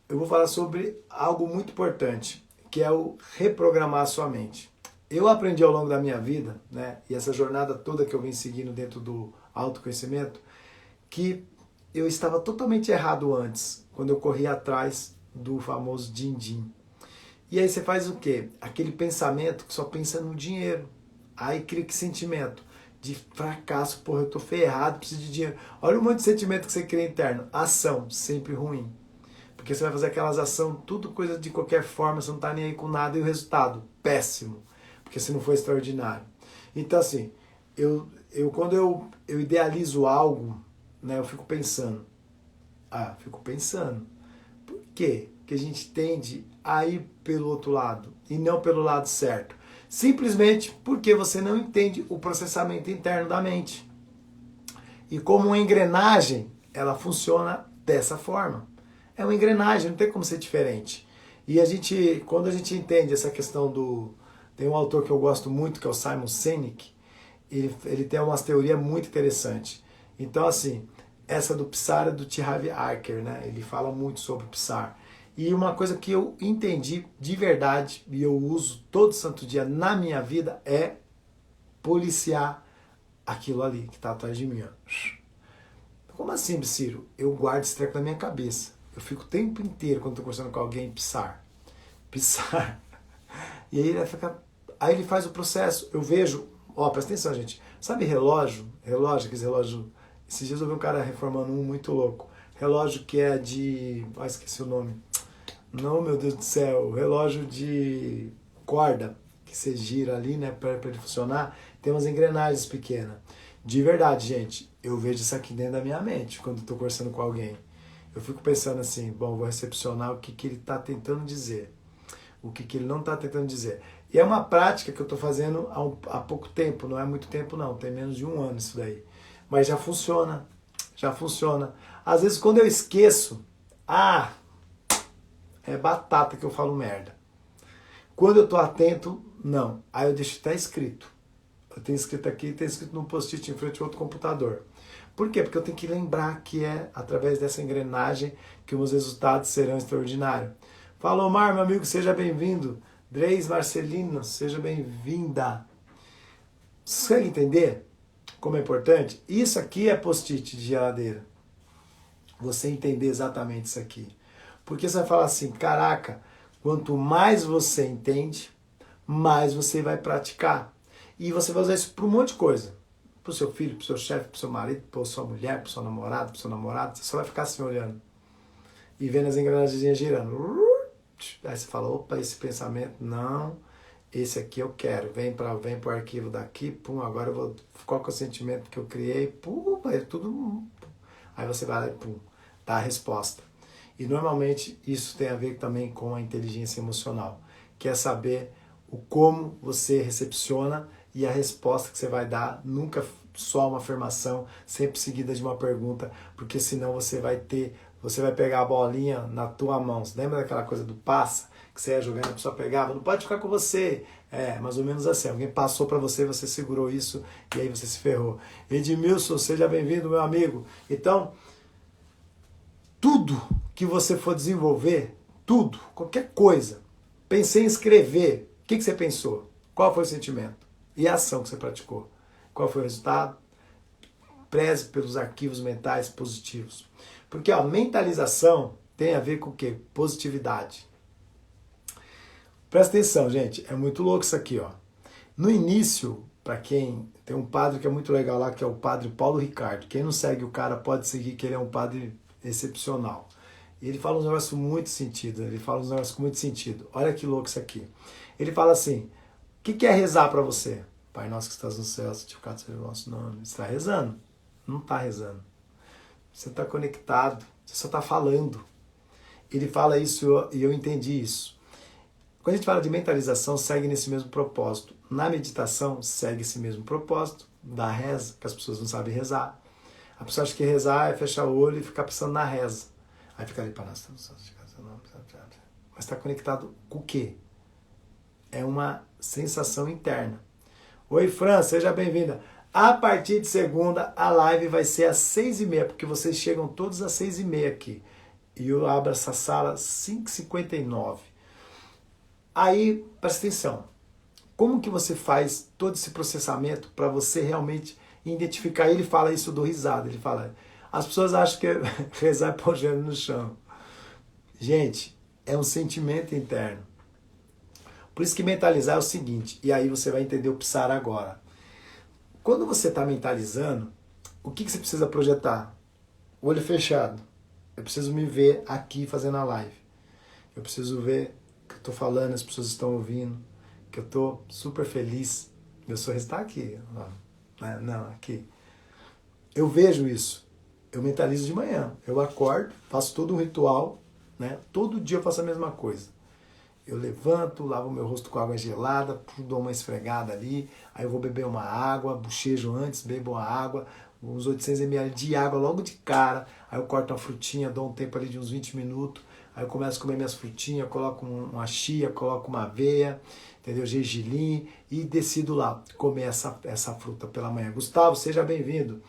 eu vou falar sobre algo muito importante, que é o reprogramar a sua mente. Eu aprendi ao longo da minha vida, né, e essa jornada toda que eu vim seguindo dentro do autoconhecimento, que eu estava totalmente errado antes, quando eu corria atrás do famoso din-din. E aí você faz o quê? Aquele pensamento que só pensa no dinheiro. Aí cria que sentimento de fracasso, porra, eu tô ferrado, preciso de dinheiro. Olha o monte de sentimento que você cria interno. Ação, sempre ruim. Porque você vai fazer aquelas ações, tudo coisa de qualquer forma, você não tá nem aí com nada e o resultado, péssimo. Porque você não foi extraordinário. Então assim, quando eu idealizo algo, né, eu fico pensando. Por quê? Que a gente tende a ir pelo outro lado e não pelo lado certo. Simplesmente porque você não entende o processamento interno da mente. E como uma engrenagem, ela funciona dessa forma. É uma engrenagem, não tem como ser diferente. E quando a gente entende essa questão tem um autor que eu gosto muito, que é o Simon Sinek, ele tem umas teorias muito interessantes. Então, assim, essa do Psar é do T. Harv Eker, né? Ele fala muito sobre o Psar. E uma coisa que eu entendi de verdade, e eu uso todo santo dia na minha vida, é policiar aquilo ali que está atrás de mim. Ó. Como assim, Ciro? Eu guardo esse treco na minha cabeça. Eu fico o tempo inteiro, quando estou conversando com alguém, Psar. E aí ele faz o processo. Eu vejo, presta atenção, gente. Sabe relógio? Aqueles relógios. Esses dias eu vi um cara reformando um muito louco. Relógio que é de... esqueci o nome. Não, meu Deus do céu. Relógio de corda, que você gira ali, né, para ele funcionar. Tem umas engrenagens pequenas. De verdade, gente, eu vejo isso aqui dentro da minha mente quando estou conversando com alguém. Eu fico pensando assim, vou recepcionar o que ele está tentando dizer. O que ele não está tentando dizer. E é uma prática que eu estou fazendo há pouco tempo, não é muito tempo não, tem menos de 1 ano isso daí. Mas já funciona. Às vezes quando eu esqueço, é batata que eu falo merda. Quando eu estou atento, não. Aí eu deixo até escrito. Eu tenho escrito aqui, tem escrito num post-it em frente ao outro computador. Por quê? Porque eu tenho que lembrar que é através dessa engrenagem que os resultados serão extraordinários. Fala, Omar, meu amigo, seja bem-vindo. Dreis Marcelino, seja bem-vinda. Você consegue entender como é importante? Isso aqui é post-it de geladeira. Você entender exatamente isso aqui. Porque você vai falar assim, caraca, quanto mais você entende, mais você vai praticar. E você vai usar isso para um monte de coisa. Para o seu filho, para o seu chefe, para o seu marido, para a sua mulher, para o seu namorado, para o seu namorado. Você só vai ficar assim olhando. E vendo as engrenagens girando. Aí você fala, opa, esse pensamento, não, esse aqui eu quero, vem para o arquivo daqui, pum, agora eu vou, qual que é o sentimento que eu criei, pum, aí tudo, aí você vai lá e pum, dá a resposta. E normalmente isso tem a ver também com a inteligência emocional, que é saber o como você recepciona e a resposta que você vai dar, nunca só uma afirmação, sempre seguida de uma pergunta, porque senão você vai pegar a bolinha na tua mão. Você lembra daquela coisa do passa? Que você ia jogando, a pessoa pegava, não pode ficar com você. Mais ou menos assim. Alguém passou para você, você segurou isso e aí você se ferrou. Edmilson, seja bem-vindo, meu amigo. Então, tudo que você for desenvolver, tudo, qualquer coisa, pensei em escrever, o que você pensou? Qual foi o sentimento? E a ação que você praticou? Qual foi o resultado? Preze pelos arquivos mentais positivos. Porque a mentalização tem a ver com o quê? Positividade. Presta atenção, gente. É muito louco isso aqui, ó. No início, para quem... Tem um padre que é muito legal lá, que é o padre Paulo Ricardo. Quem não segue o cara pode seguir, que ele é um padre excepcional. E ele fala uns negócios muito sentido. Olha que louco isso aqui. Ele fala assim, o que é rezar para você? Pai nosso que estás no céu, santificado seja o nosso nome. Você está rezando? Não está rezando. Você está conectado, você só está falando. Ele fala isso e eu entendi isso. Quando a gente fala de mentalização, segue nesse mesmo propósito. Na meditação, segue esse mesmo propósito da reza, que as pessoas não sabem rezar. A pessoa acha que rezar é fechar o olho e ficar pensando na reza. Aí fica ali, mas está conectado com o quê? É uma sensação interna. Oi, Fran, seja bem-vinda. A partir de segunda, a live vai ser às 6h30, porque vocês chegam todos às 6h30 aqui. E eu abro essa sala às 5h59. Aí, presta atenção. Como que você faz todo esse processamento para você realmente identificar? Ele fala isso do risada. Ele fala, as pessoas acham que rezar é pôr gelo no chão. Gente, é um sentimento interno. Por isso que mentalizar é o seguinte, e aí você vai entender o Psar agora. Quando você está mentalizando, o que você precisa projetar? Olho fechado. Eu preciso me ver aqui fazendo a live. Eu preciso ver que eu estou falando, as pessoas estão ouvindo, que eu estou super feliz. Meu sorriso está aqui. Não, aqui. Eu vejo isso. Eu mentalizo de manhã. Eu acordo, faço todo um ritual, né? Todo dia eu faço a mesma coisa. Eu levanto, lavo meu rosto com água gelada, dou uma esfregada ali, aí eu vou beber uma água, bochejo antes, bebo uma água, uns 800 ml de água logo de cara, aí eu corto uma frutinha, dou um tempo ali de uns 20 minutos, Aí eu começo a comer minhas frutinhas, coloco uma chia, coloco uma aveia, entendeu? Gergelim, e decido lá comer essa fruta pela manhã. Gustavo, seja bem-vindo.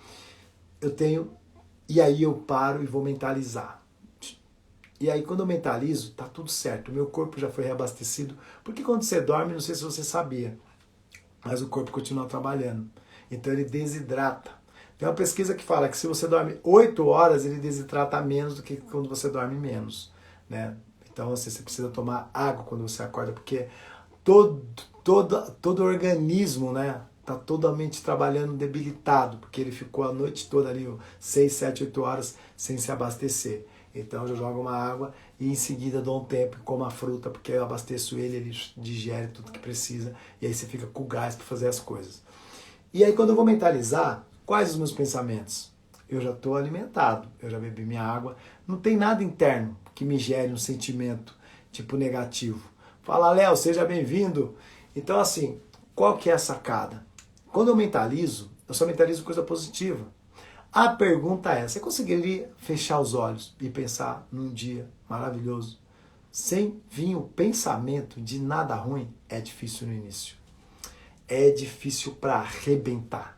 E aí eu paro e vou mentalizar. E aí quando eu mentalizo, tá tudo certo. O meu corpo já foi reabastecido. Porque quando você dorme, não sei se você sabia, mas o corpo continua trabalhando. Então ele desidrata. Tem uma pesquisa que fala que se você dorme 8 horas, ele desidrata menos do que quando você dorme menos, né? Então você precisa tomar água quando você acorda, porque todo organismo, né, tá totalmente trabalhando debilitado, porque ele ficou a noite toda ali, 6, 7, 8 horas sem se abastecer. Então eu jogo uma água e em seguida dou um tempo e como a fruta, porque eu abasteço ele digere tudo que precisa, e aí você fica com gás para fazer as coisas. E aí quando eu vou mentalizar, quais os meus pensamentos? Eu já estou alimentado, eu já bebi minha água, não tem nada interno que me gere um sentimento tipo negativo. Fala, Léo, seja bem-vindo. Então assim, qual que é a sacada? Quando eu mentalizo, eu só mentalizo coisa positiva. A pergunta é, você conseguiria fechar os olhos e pensar num dia maravilhoso sem vir o pensamento de nada ruim? É difícil no início. É difícil para arrebentar.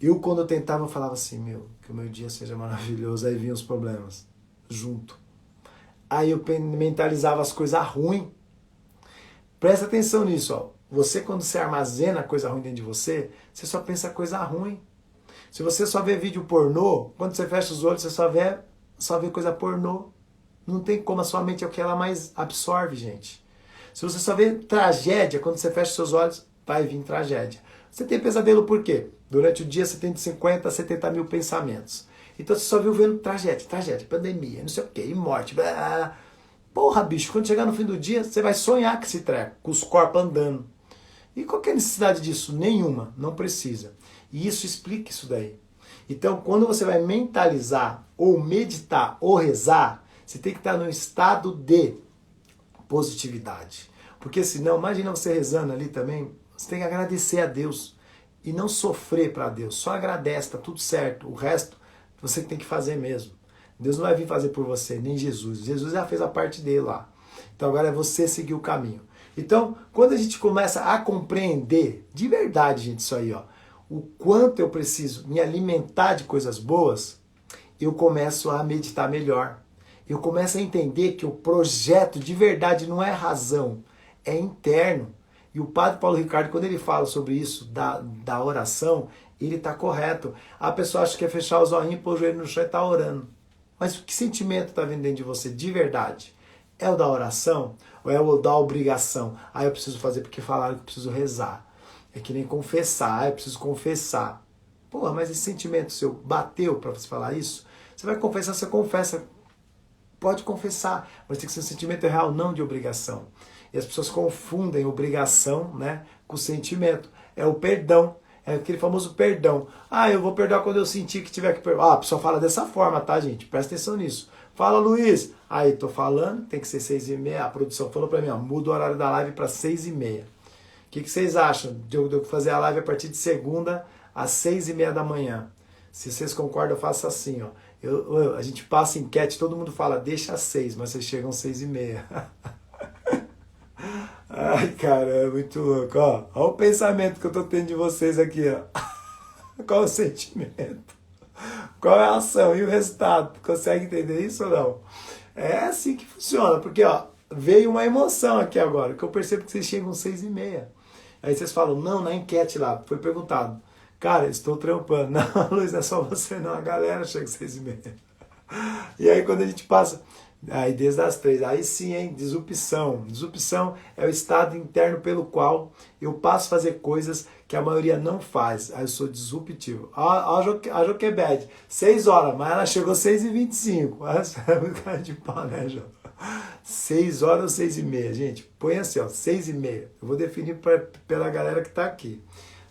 Eu, quando eu tentava, eu falava assim, que o meu dia seja maravilhoso, aí vinham os problemas, junto. Aí eu mentalizava as coisas ruins. Presta atenção nisso, ó. Você, quando você armazena coisa ruim dentro de você, você só pensa coisa ruim. Se você só vê vídeo pornô, quando você fecha os olhos, você só vê coisa pornô. Não tem como, a sua mente é o que ela mais absorve, gente. Se você só vê tragédia, quando você fecha os seus olhos, vai vir tragédia. Você tem pesadelo por quê? Durante o dia você tem de 50 a 70 mil pensamentos. Então você só viu vendo tragédia, pandemia, não sei o quê, e morte. Blá. Porra, bicho, quando chegar no fim do dia, você vai sonhar com esse treco, com os corpos andando. E qual que é a necessidade disso? Nenhuma, não precisa. E isso explica isso daí. Então, quando você vai mentalizar, ou meditar, ou rezar, você tem que estar num estado de positividade. Porque senão, imagina você rezando ali também, você tem que agradecer a Deus e não sofrer para Deus. Só agradece, tá tudo certo. O resto você tem que fazer mesmo. Deus não vai vir fazer por você, nem Jesus. Jesus já fez a parte dele lá. Então agora é você seguir o caminho. Então, quando a gente começa a compreender, de verdade, gente, isso aí, ó, o quanto eu preciso me alimentar de coisas boas, eu começo a meditar melhor. Eu começo a entender que o projeto de verdade não é razão, é interno. E o Padre Paulo Ricardo, quando ele fala sobre isso, da oração, ele está correto. A pessoa acha que é fechar os olhinhos, pôr o joelho no chão e está orando. Mas que sentimento está vindo dentro de você de verdade? É o da oração ou é o da obrigação? Eu preciso fazer porque falaram que eu preciso rezar. É que nem confessar, eu preciso confessar. Pô, mas esse sentimento seu bateu para você falar isso? Você vai confessar, você confessa. Pode confessar, mas tem que ser um sentimento real, não de obrigação. E as pessoas confundem obrigação, né, com sentimento. É o perdão, é aquele famoso perdão. Eu vou perdoar quando eu sentir que tiver que perdoar. A pessoa fala dessa forma, tá, gente? Presta atenção nisso. Fala, Luiz. Aí, tô falando, tem que ser 6h30. A produção falou pra mim, muda o horário da live para 6h30. O que vocês acham de eu fazer a live a partir de segunda às 6h30 da manhã? Se vocês concordam, eu faço assim, ó. A gente passa enquete, todo mundo fala, deixa às 6, mas vocês chegam às 6h30. Ai, cara, é muito louco. Ó, olha o pensamento que eu tô tendo de vocês aqui, ó. Qual o sentimento? Qual é a ação e o resultado? Consegue entender isso ou não? É assim que funciona, porque ó, veio uma emoção aqui agora, que eu percebo que vocês chegam às 6h30. Aí vocês falam, não, na enquete lá, foi perguntado. Cara, estou trampando. Não, Luiz, não é só você não, a galera chega às 6h30. E aí quando a gente passa, aí desde as 3, aí sim, hein, disrupção. Disrupção é o estado interno pelo qual eu passo a fazer coisas que a maioria não faz. Aí eu sou disruptivo. A Joquebed, 6 horas, mas ela chegou às 6h25. Cara de pau, né, Jô? 6 horas ou 6h30, gente? Põe assim, ó, 6h30. Eu vou definir pela galera que tá aqui.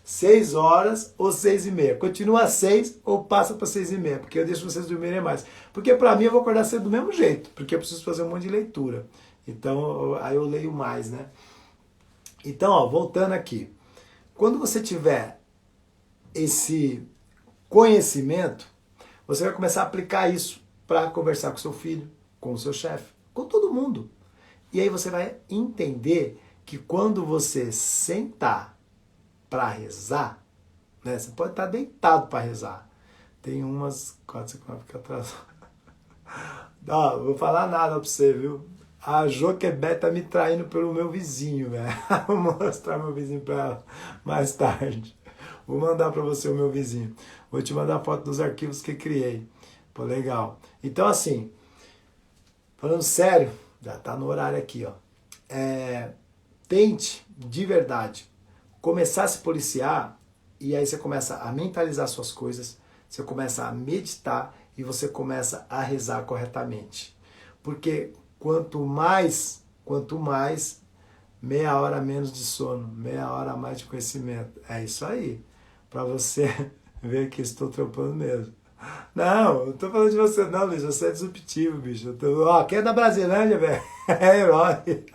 6 horas ou 6h30. Continua às 6 ou passa para 6h30, porque eu deixo vocês dormirem mais. Porque para mim eu vou acordar cedo do mesmo jeito, porque eu preciso fazer um monte de leitura. Então aí eu leio mais, né? Então, ó, voltando aqui. Quando você tiver esse conhecimento, você vai começar a aplicar isso para conversar com seu filho, com o seu chefe, com todo mundo. E aí você vai entender que quando você sentar para rezar, né, você pode estar deitado para rezar. Tem umas... Quase você fica atrás. Não, vou falar nada pra você, viu? A Joquebé tá me traindo pelo meu vizinho, velho. Vou mostrar meu vizinho pra ela mais tarde. Vou mandar pra você o meu vizinho. Vou te mandar a foto dos arquivos que criei. Pô, legal. Então, assim, falando sério, já tá no horário aqui, ó. Tente, de verdade, começar a se policiar e aí você começa a mentalizar suas coisas, você começa a meditar e você começa a rezar corretamente. Porque quanto mais, meia hora menos de sono, meia hora a mais de conhecimento. É isso aí. Para você ver que estou trampando mesmo. Não, não tô falando de você não, Luiz. Você é disruptivo, bicho. Quem é da Brasilândia, velho? É herói.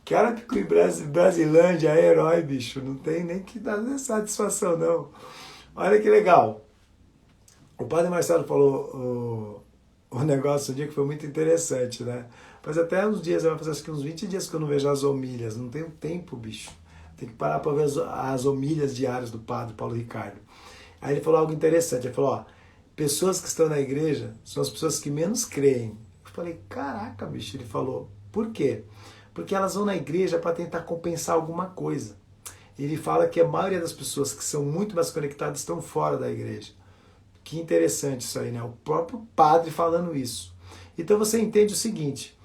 Cara que Brasilândia é herói, bicho. Não tem nem que dar satisfação, não. Olha que legal. O padre Marcelo falou o negócio um dia que foi muito interessante, né? Faz até uns dias, vai fazer acho que uns 20 dias que eu não vejo as homilhas. Não tenho tempo, bicho. Tem que parar para ver as homilhas diárias do padre Paulo Ricardo. Aí ele falou algo interessante. Ele falou, pessoas que estão na igreja são as pessoas que menos creem. Eu falei, caraca, bicho. Ele falou, por quê? Porque elas vão na igreja para tentar compensar alguma coisa. Ele fala que a maioria das pessoas que são muito mais conectadas estão fora da igreja. Que interessante isso aí, né? O próprio padre falando isso. Então você entende o seguinte,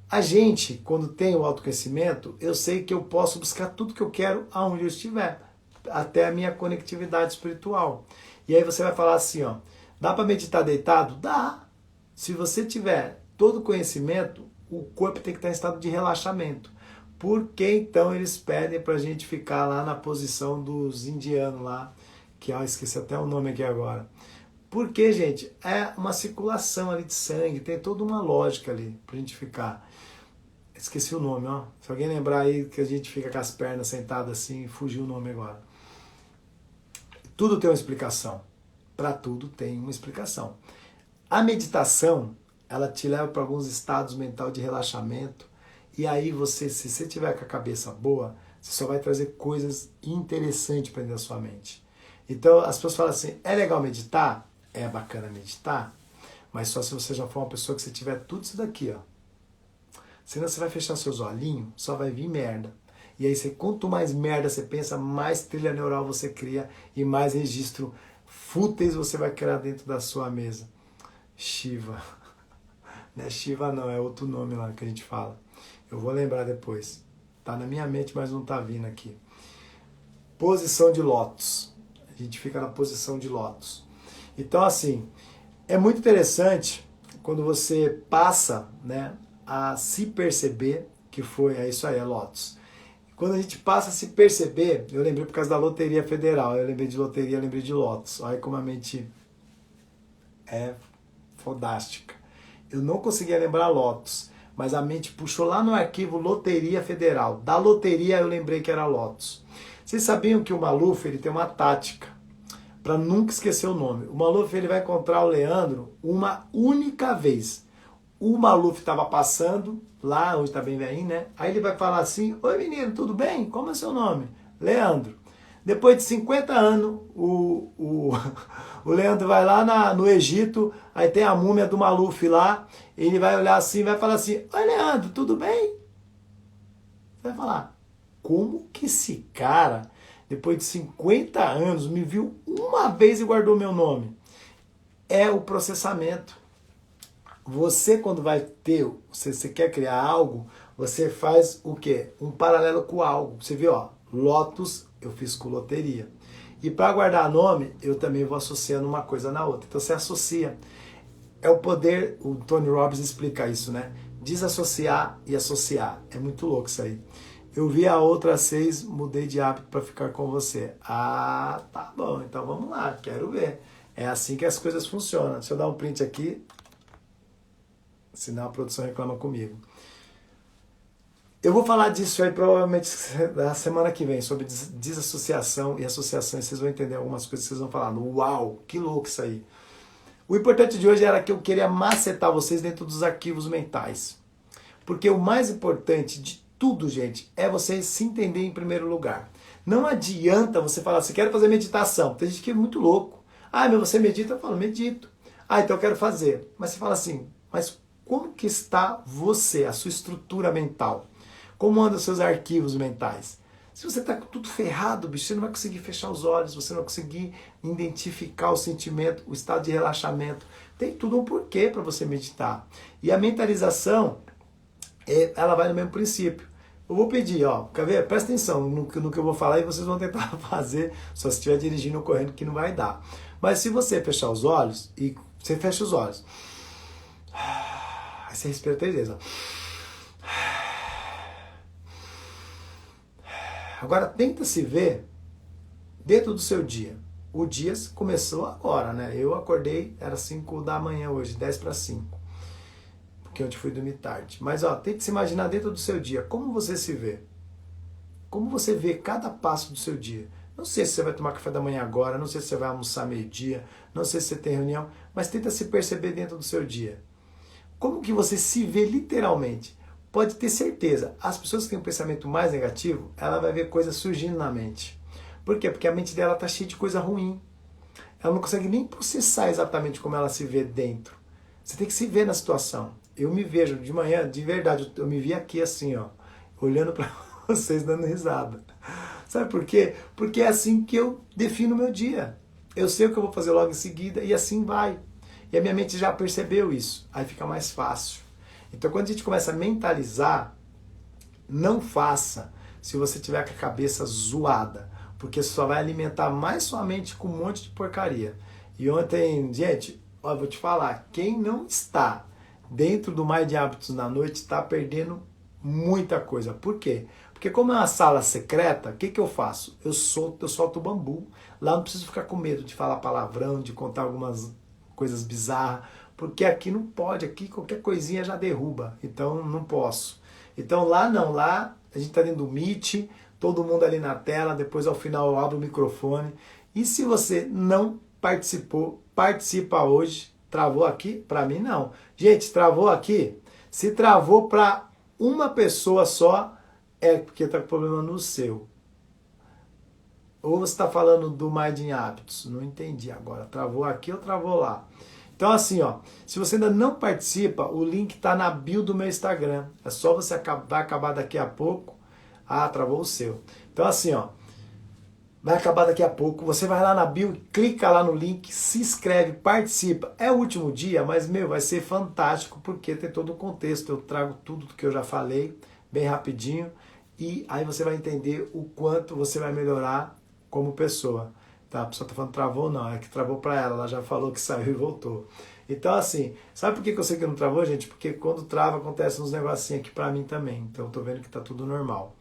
a gente, quando tem o autoconhecimento, eu sei que eu posso buscar tudo que eu quero aonde eu estiver, até a minha conectividade espiritual. E aí você vai falar assim, ó, dá para meditar deitado? Dá. Se você tiver todo o conhecimento, o corpo tem que estar em estado de relaxamento. Por que então eles pedem para a gente ficar lá na posição dos indianos lá, que eu esqueci até o nome aqui agora. Porque, gente, é uma circulação ali de sangue, tem toda uma lógica ali pra gente ficar. Esqueci o nome, ó. Se alguém lembrar aí que a gente fica com as pernas sentadas assim, fugiu o nome agora. Tudo tem uma explicação. Para tudo tem uma explicação. A meditação, ela te leva para alguns estados mentais de relaxamento, e aí você, se você tiver com a cabeça boa, você só vai trazer coisas interessantes para dentro da sua mente. Então as pessoas falam assim, é legal meditar? É bacana meditar, mas só se você já for uma pessoa que você tiver tudo isso daqui, ó. Senão você vai fechar seus olhinhos, só vai vir merda. E aí, quanto mais merda você pensa, mais trilha neural você cria e mais registro fúteis você vai criar dentro da sua mesa. Shiva. Não é Shiva não, é outro nome lá que a gente fala. Eu vou lembrar depois. Tá na minha mente, mas não tá vindo aqui. Posição de lótus. A gente fica na posição de lótus. Então, assim, é muito interessante quando você passa, né, a se perceber que foi, é isso aí, é lótus. Quando a gente passa a se perceber, eu lembrei por causa da Loteria Federal, eu lembrei de loteria, eu lembrei de lótus. Olha como a mente é fodástica. Eu não conseguia lembrar lótus, mas a mente puxou lá no arquivo Loteria Federal. Da loteria eu lembrei que era lótus. Vocês sabiam que o Maluf ele tem uma tática para nunca esquecer o nome. O Maluf ele vai encontrar o Leandro uma única vez. O Maluf estava passando lá, onde está bem velhinho, né? Aí ele vai falar assim, oi menino, tudo bem? Como é seu nome? Leandro. Depois de 50 anos, o Leandro vai lá no Egito, aí tem a múmia do Maluf lá, ele vai olhar assim, vai falar assim, oi Leandro, tudo bem? Você vai falar, como que esse cara, depois de 50 anos, me viu uma vez e guardou meu nome? É o processamento. Você, quando vai ter, você quer criar algo, você faz o quê? Um paralelo com algo. Você viu, ó, Lotus, eu fiz com loteria. E para guardar nome, eu também vou associando uma coisa na outra. Então você associa. É o poder, o Tony Robbins explica isso, né? Desassociar e associar. É muito louco isso aí. Eu vi a outra 6, mudei de hábito para ficar com você. Ah, tá bom, então vamos lá, quero ver. É assim que as coisas funcionam. Deixa eu dar um print aqui. Senão a produção reclama comigo. Eu vou falar disso aí provavelmente na semana que vem, sobre desassociação e associação, e vocês vão entender algumas coisas, vocês vão falar, uau, que louco isso aí. O importante de hoje era que eu queria macetar vocês dentro dos arquivos mentais. Porque o mais importante de tudo, gente, é você se entender em primeiro lugar. Não adianta você falar assim, quero fazer meditação. Tem gente que é muito louco. Ah, mas você medita? Eu falo, medito. Ah, então eu quero fazer. Mas você fala assim, mas como que está você, a sua estrutura mental? Como andam os seus arquivos mentais? Se você está tudo ferrado, bicho, você não vai conseguir fechar os olhos, você não vai conseguir identificar o sentimento, o estado de relaxamento. Tem tudo um porquê para você meditar. E a mentalização, ela vai no mesmo princípio. Eu vou pedir, ó, quer ver? Presta atenção no que eu vou falar e vocês vão tentar fazer, só se estiver dirigindo ou correndo, que não vai dar. Mas se você fechar os olhos, e você fecha os olhos, aí você respira 3 vezes, ó. Agora tenta se ver dentro do seu dia. O dia começou agora, né? Eu acordei, era 5 da manhã hoje, 10 para 5. Porque ontem fui dormir tarde. Mas ó, tente se imaginar dentro do seu dia. Como você se vê? Como você vê cada passo do seu dia? Não sei se você vai tomar café da manhã agora, não sei se você vai almoçar meio-dia, não sei se você tem reunião, mas tenta se perceber dentro do seu dia. Como que você se vê literalmente? Pode ter certeza, as pessoas que têm um pensamento mais negativo, ela vai ver coisas surgindo na mente. Por quê? Porque a mente dela está cheia de coisa ruim. Ela não consegue nem processar exatamente como ela se vê dentro. Você tem que se ver na situação. Eu me vejo de manhã, de verdade, eu me vi aqui assim, ó, olhando para vocês dando risada. Sabe por quê? Porque é assim que eu defino o meu dia. Eu sei o que eu vou fazer logo em seguida e assim vai. E a minha mente já percebeu isso. Aí fica mais fácil. Então, quando a gente começa a mentalizar, não faça se você tiver com a cabeça zoada, porque você só vai alimentar mais sua mente com um monte de porcaria. E ontem, gente, ó, vou te falar, quem não está dentro do Mind Hábitos na noite está perdendo muita coisa. Por quê? Porque como é uma sala secreta, o que eu faço? Eu solto o bambu. Lá eu não preciso ficar com medo de falar palavrão, de contar algumas coisas bizarras, porque aqui não pode, aqui qualquer coisinha já derruba, então não posso. Então lá não, lá a gente está dentro do Meet, todo mundo ali na tela, depois ao final eu abro o microfone. E se você não participou, participa hoje. Travou aqui? Para mim não. Gente, travou aqui? Se travou para uma pessoa só, é porque está com problema no seu. Ou você está falando do Mind em Hábitos? Não entendi agora. Travou aqui ou travou lá? Então assim, ó, se você ainda não participa, o link está na bio do meu Instagram. É só você vai acabar daqui a pouco. Ah, travou o seu. Então assim, ó, vai acabar daqui a pouco. Você vai lá na bio, clica lá no link, se inscreve, participa. É o último dia, mas meu, vai ser fantástico porque tem todo o contexto. Eu trago tudo do que eu já falei, bem rapidinho, e aí você vai entender o quanto você vai melhorar como pessoa. Tá? A pessoa tá falando travou, não, é que travou para ela já falou que saiu e voltou. Então assim, sabe por que eu sei que não travou, gente? Porque quando trava acontece uns negocinhos aqui para mim também. Então eu tô vendo que tá tudo normal.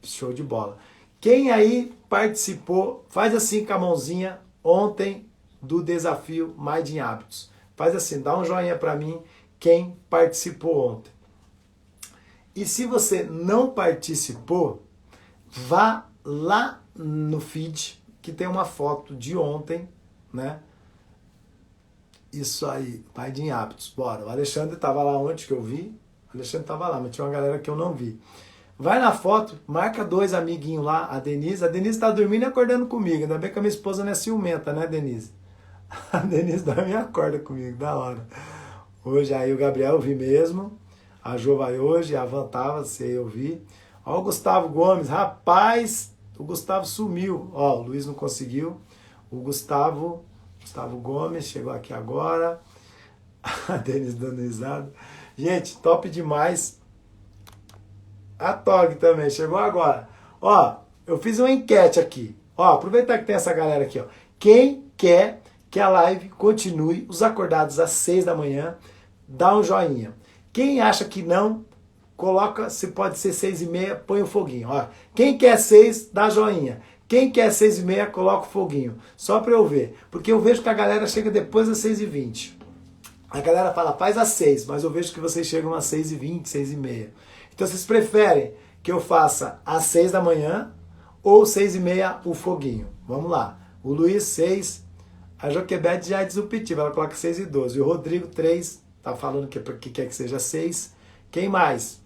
Show de bola. Quem aí participou, faz assim com a mãozinha ontem do desafio Mind em Hábitos. Faz assim, dá um joinha para mim quem participou ontem. E se você não participou, vá lá no feed que tem uma foto de ontem, né? Isso aí, Mind em Hábitos. Bora. O Alexandre estava lá ontem que eu vi. O Alexandre estava lá, mas tinha uma galera que eu não vi. Vai na foto, marca 2 amiguinhos lá, a Denise. A Denise tá dormindo e acordando comigo. Ainda bem que a minha esposa não é ciumenta, né, Denise? A Denise dorme e acorda comigo, da hora. Hoje aí o Gabriel eu vi mesmo. A Jo vai hoje, a Van tava, sei eu vi. Ó o Gustavo Gomes, rapaz, o Gustavo sumiu. Ó, o Luiz não conseguiu. O Gustavo Gomes chegou aqui agora. A Denise dando risada. Gente, top demais. A Tog também, chegou agora. Ó, eu fiz uma enquete aqui. Ó, aproveitar que tem essa galera aqui, ó. Quem quer que a live continue, os acordados às 6 da manhã, dá um joinha. Quem acha que não, coloca, se pode ser 6h30, põe o foguinho. Ó, quem quer 6, dá joinha. Quem quer 6h30, coloca o foguinho. Só pra eu ver. Porque eu vejo que a galera chega depois das 6h20. A galera fala, faz às 6, mas eu vejo que vocês chegam às 6h20, 6h30. Então vocês preferem que eu faça às 6 da manhã ou 6h30 o foguinho? Vamos lá. O Luiz, 6. A Joquebede já é disruptiva, ela coloca 6 e 12. O Rodrigo, 3, tá falando que quer que seja 6. Quem mais?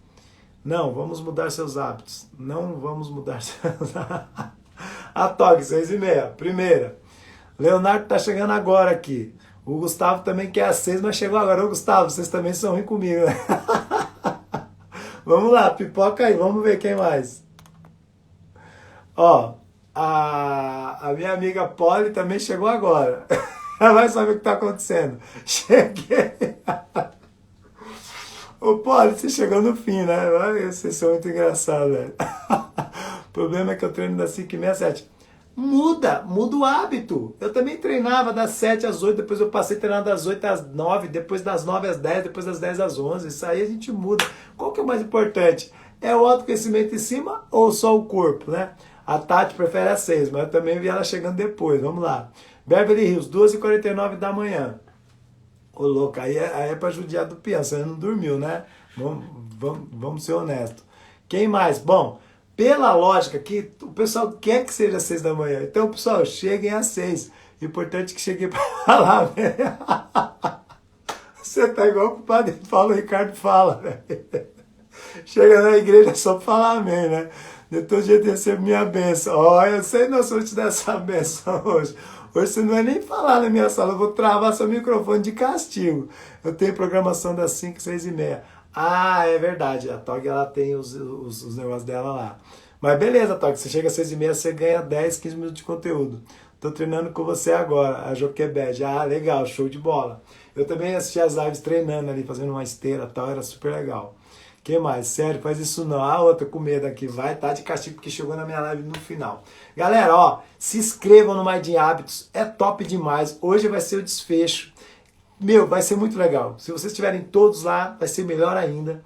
Não, vamos mudar seus hábitos. Não vamos mudar seus hábitos. A Tog, 6 e meia. Primeira. Leonardo tá chegando agora aqui. O Gustavo também quer a 6, mas chegou agora. Ô, Gustavo, vocês também são ruins comigo, né? Vamos lá, pipoca aí, vamos ver quem mais. Ó, a minha amiga Polly também chegou agora. Ela vai saber o que tá acontecendo. Cheguei. Ô, Polly, você chegou no fim, né? Vocês são muito engraçados, velho. O problema é que eu treino das 5h30 às 7. Muda o hábito. Eu também treinava das 7 às 8, depois eu passei a treinar das 8 às 9, depois das 9 às 10, depois das 10 às 11. Isso aí a gente muda. Qual que é o mais importante? É o autoconhecimento em cima ou só o corpo, né? A Tati prefere às 6, mas eu também vi ela chegando depois. Vamos lá. Beverly Hills, 2h49 da manhã. Ô, louco, aí é pra judiar do peão. Você não dormiu, né? Vamos ser honestos. Quem mais? Bom, pela lógica que o pessoal quer que seja às 6 da manhã. Então, pessoal, cheguem às 6. Importante que cheguem para falar, velho. Você tá igual o padre Paulo Ricardo fala, velho. Chega na igreja só para falar amém, né? De todo jeito recebo minha bênção. Ó, eu sei não se eu te dar essa bênção hoje. Hoje você não vai nem falar na minha sala. Eu vou travar seu microfone de castigo. Eu tenho programação das 5, 6h30. Ah, é verdade. A Tog, ela tem os negócios dela lá. Mas beleza, Tog. Você chega às 6h30, você ganha 10, 15 minutos de conteúdo. Tô treinando com você agora, a Joquebede. Ah, legal, show de bola. Eu também assisti as lives treinando ali, fazendo uma esteira e tal. Era super legal. Que mais? Sério, faz isso não. A outra com medo aqui. Vai tá de castigo porque chegou na minha live no final. Galera, ó, se inscrevam no Mais de Hábitos. É top demais. Hoje vai ser o desfecho. Meu, vai ser muito legal. Se vocês estiverem todos lá, vai ser melhor ainda.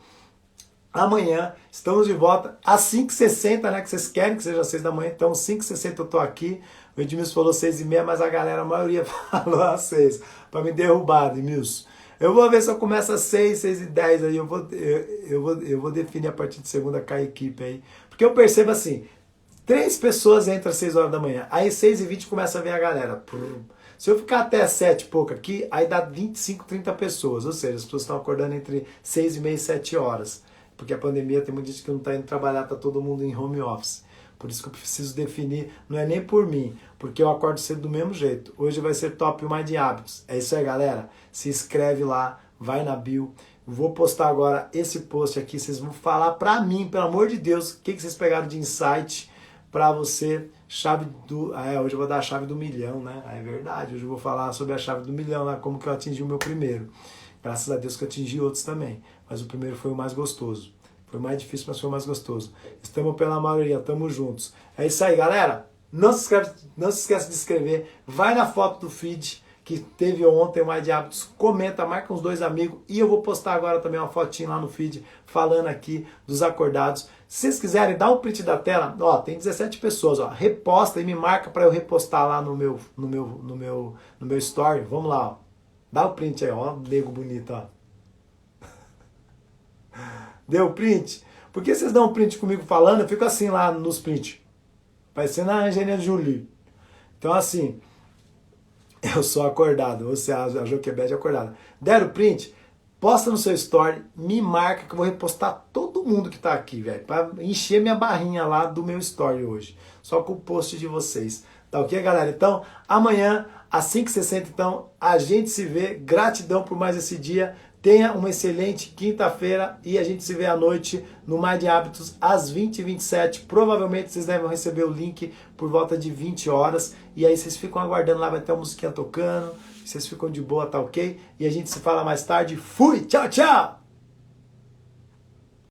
Amanhã estamos de volta às 5h60, né? Que vocês querem que seja às 6 da manhã. Então, 5h60 eu tô aqui. O Edmilson falou 6h30, mas a galera, a maioria falou às 6. Pra me derrubar, Edmilson. Eu vou ver se eu começo às 6, 6h10 aí. Eu vou definir a partir de segunda com a equipe aí. Porque eu percebo assim, 3 pessoas entram às 6 horas da manhã. Aí 6h20 começa a ver a galera. Se eu ficar até às 7 e pouco aqui, aí dá 25, 30 pessoas. Ou seja, as pessoas estão acordando entre 6h30 e 7 horas. Porque a pandemia tem muita gente que não está indo trabalhar, está todo mundo em home office. Por isso que eu preciso definir, não é nem por mim, porque eu acordo cedo do mesmo jeito. Hoje vai ser top mais de hábitos. É isso aí, galera. Se inscreve lá, vai na bio. Vou postar agora esse post aqui. Vocês vão falar pra mim, pelo amor de Deus, o que vocês pegaram de insight pra você. Chave do... hoje eu vou dar a chave do milhão, né? É verdade. Hoje eu vou falar sobre a chave do milhão, né? Como que eu atingi o meu primeiro. Graças a Deus que eu atingi outros também. Mas o primeiro foi o mais gostoso. Foi mais difícil, mas foi o mais gostoso. Estamos pela maioria, estamos juntos. É isso aí, galera. Não se esqueça de inscrever. Vai na foto do feed que teve ontem o Mais de Hábitos. Comenta, marca uns 2 amigos. E eu vou postar agora também uma fotinha lá no feed falando aqui dos acordados. Se vocês quiserem, dá um print da tela. Ó, tem 17 pessoas. Ó, reposta e me marca para eu repostar lá no meu story. Vamos lá, ó. Dá o print aí, ó. Nego bonito, ó. Deu print? Por que vocês dão um print comigo falando? Eu fico assim lá nos prints. Parecendo a Angelina Jolie. Então assim, eu sou acordado. Você, a Joquebede é acordada. Deram print? Posta no seu story, me marca que eu vou repostar todo mundo que tá aqui, velho. Pra encher minha barrinha lá do meu story hoje. Só com o post de vocês. Tá ok, galera? Então, amanhã, às 5h60, então, a gente se vê. Gratidão por mais esse dia. Tenha uma excelente quinta-feira e a gente se vê à noite no Mais de Hábitos às 20h27. Provavelmente vocês devem receber o link por volta de 20 horas. E aí vocês ficam aguardando lá, vai ter uma musiquinha tocando. Vocês ficam de boa, tá ok? E a gente se fala mais tarde. Fui! Tchau, tchau!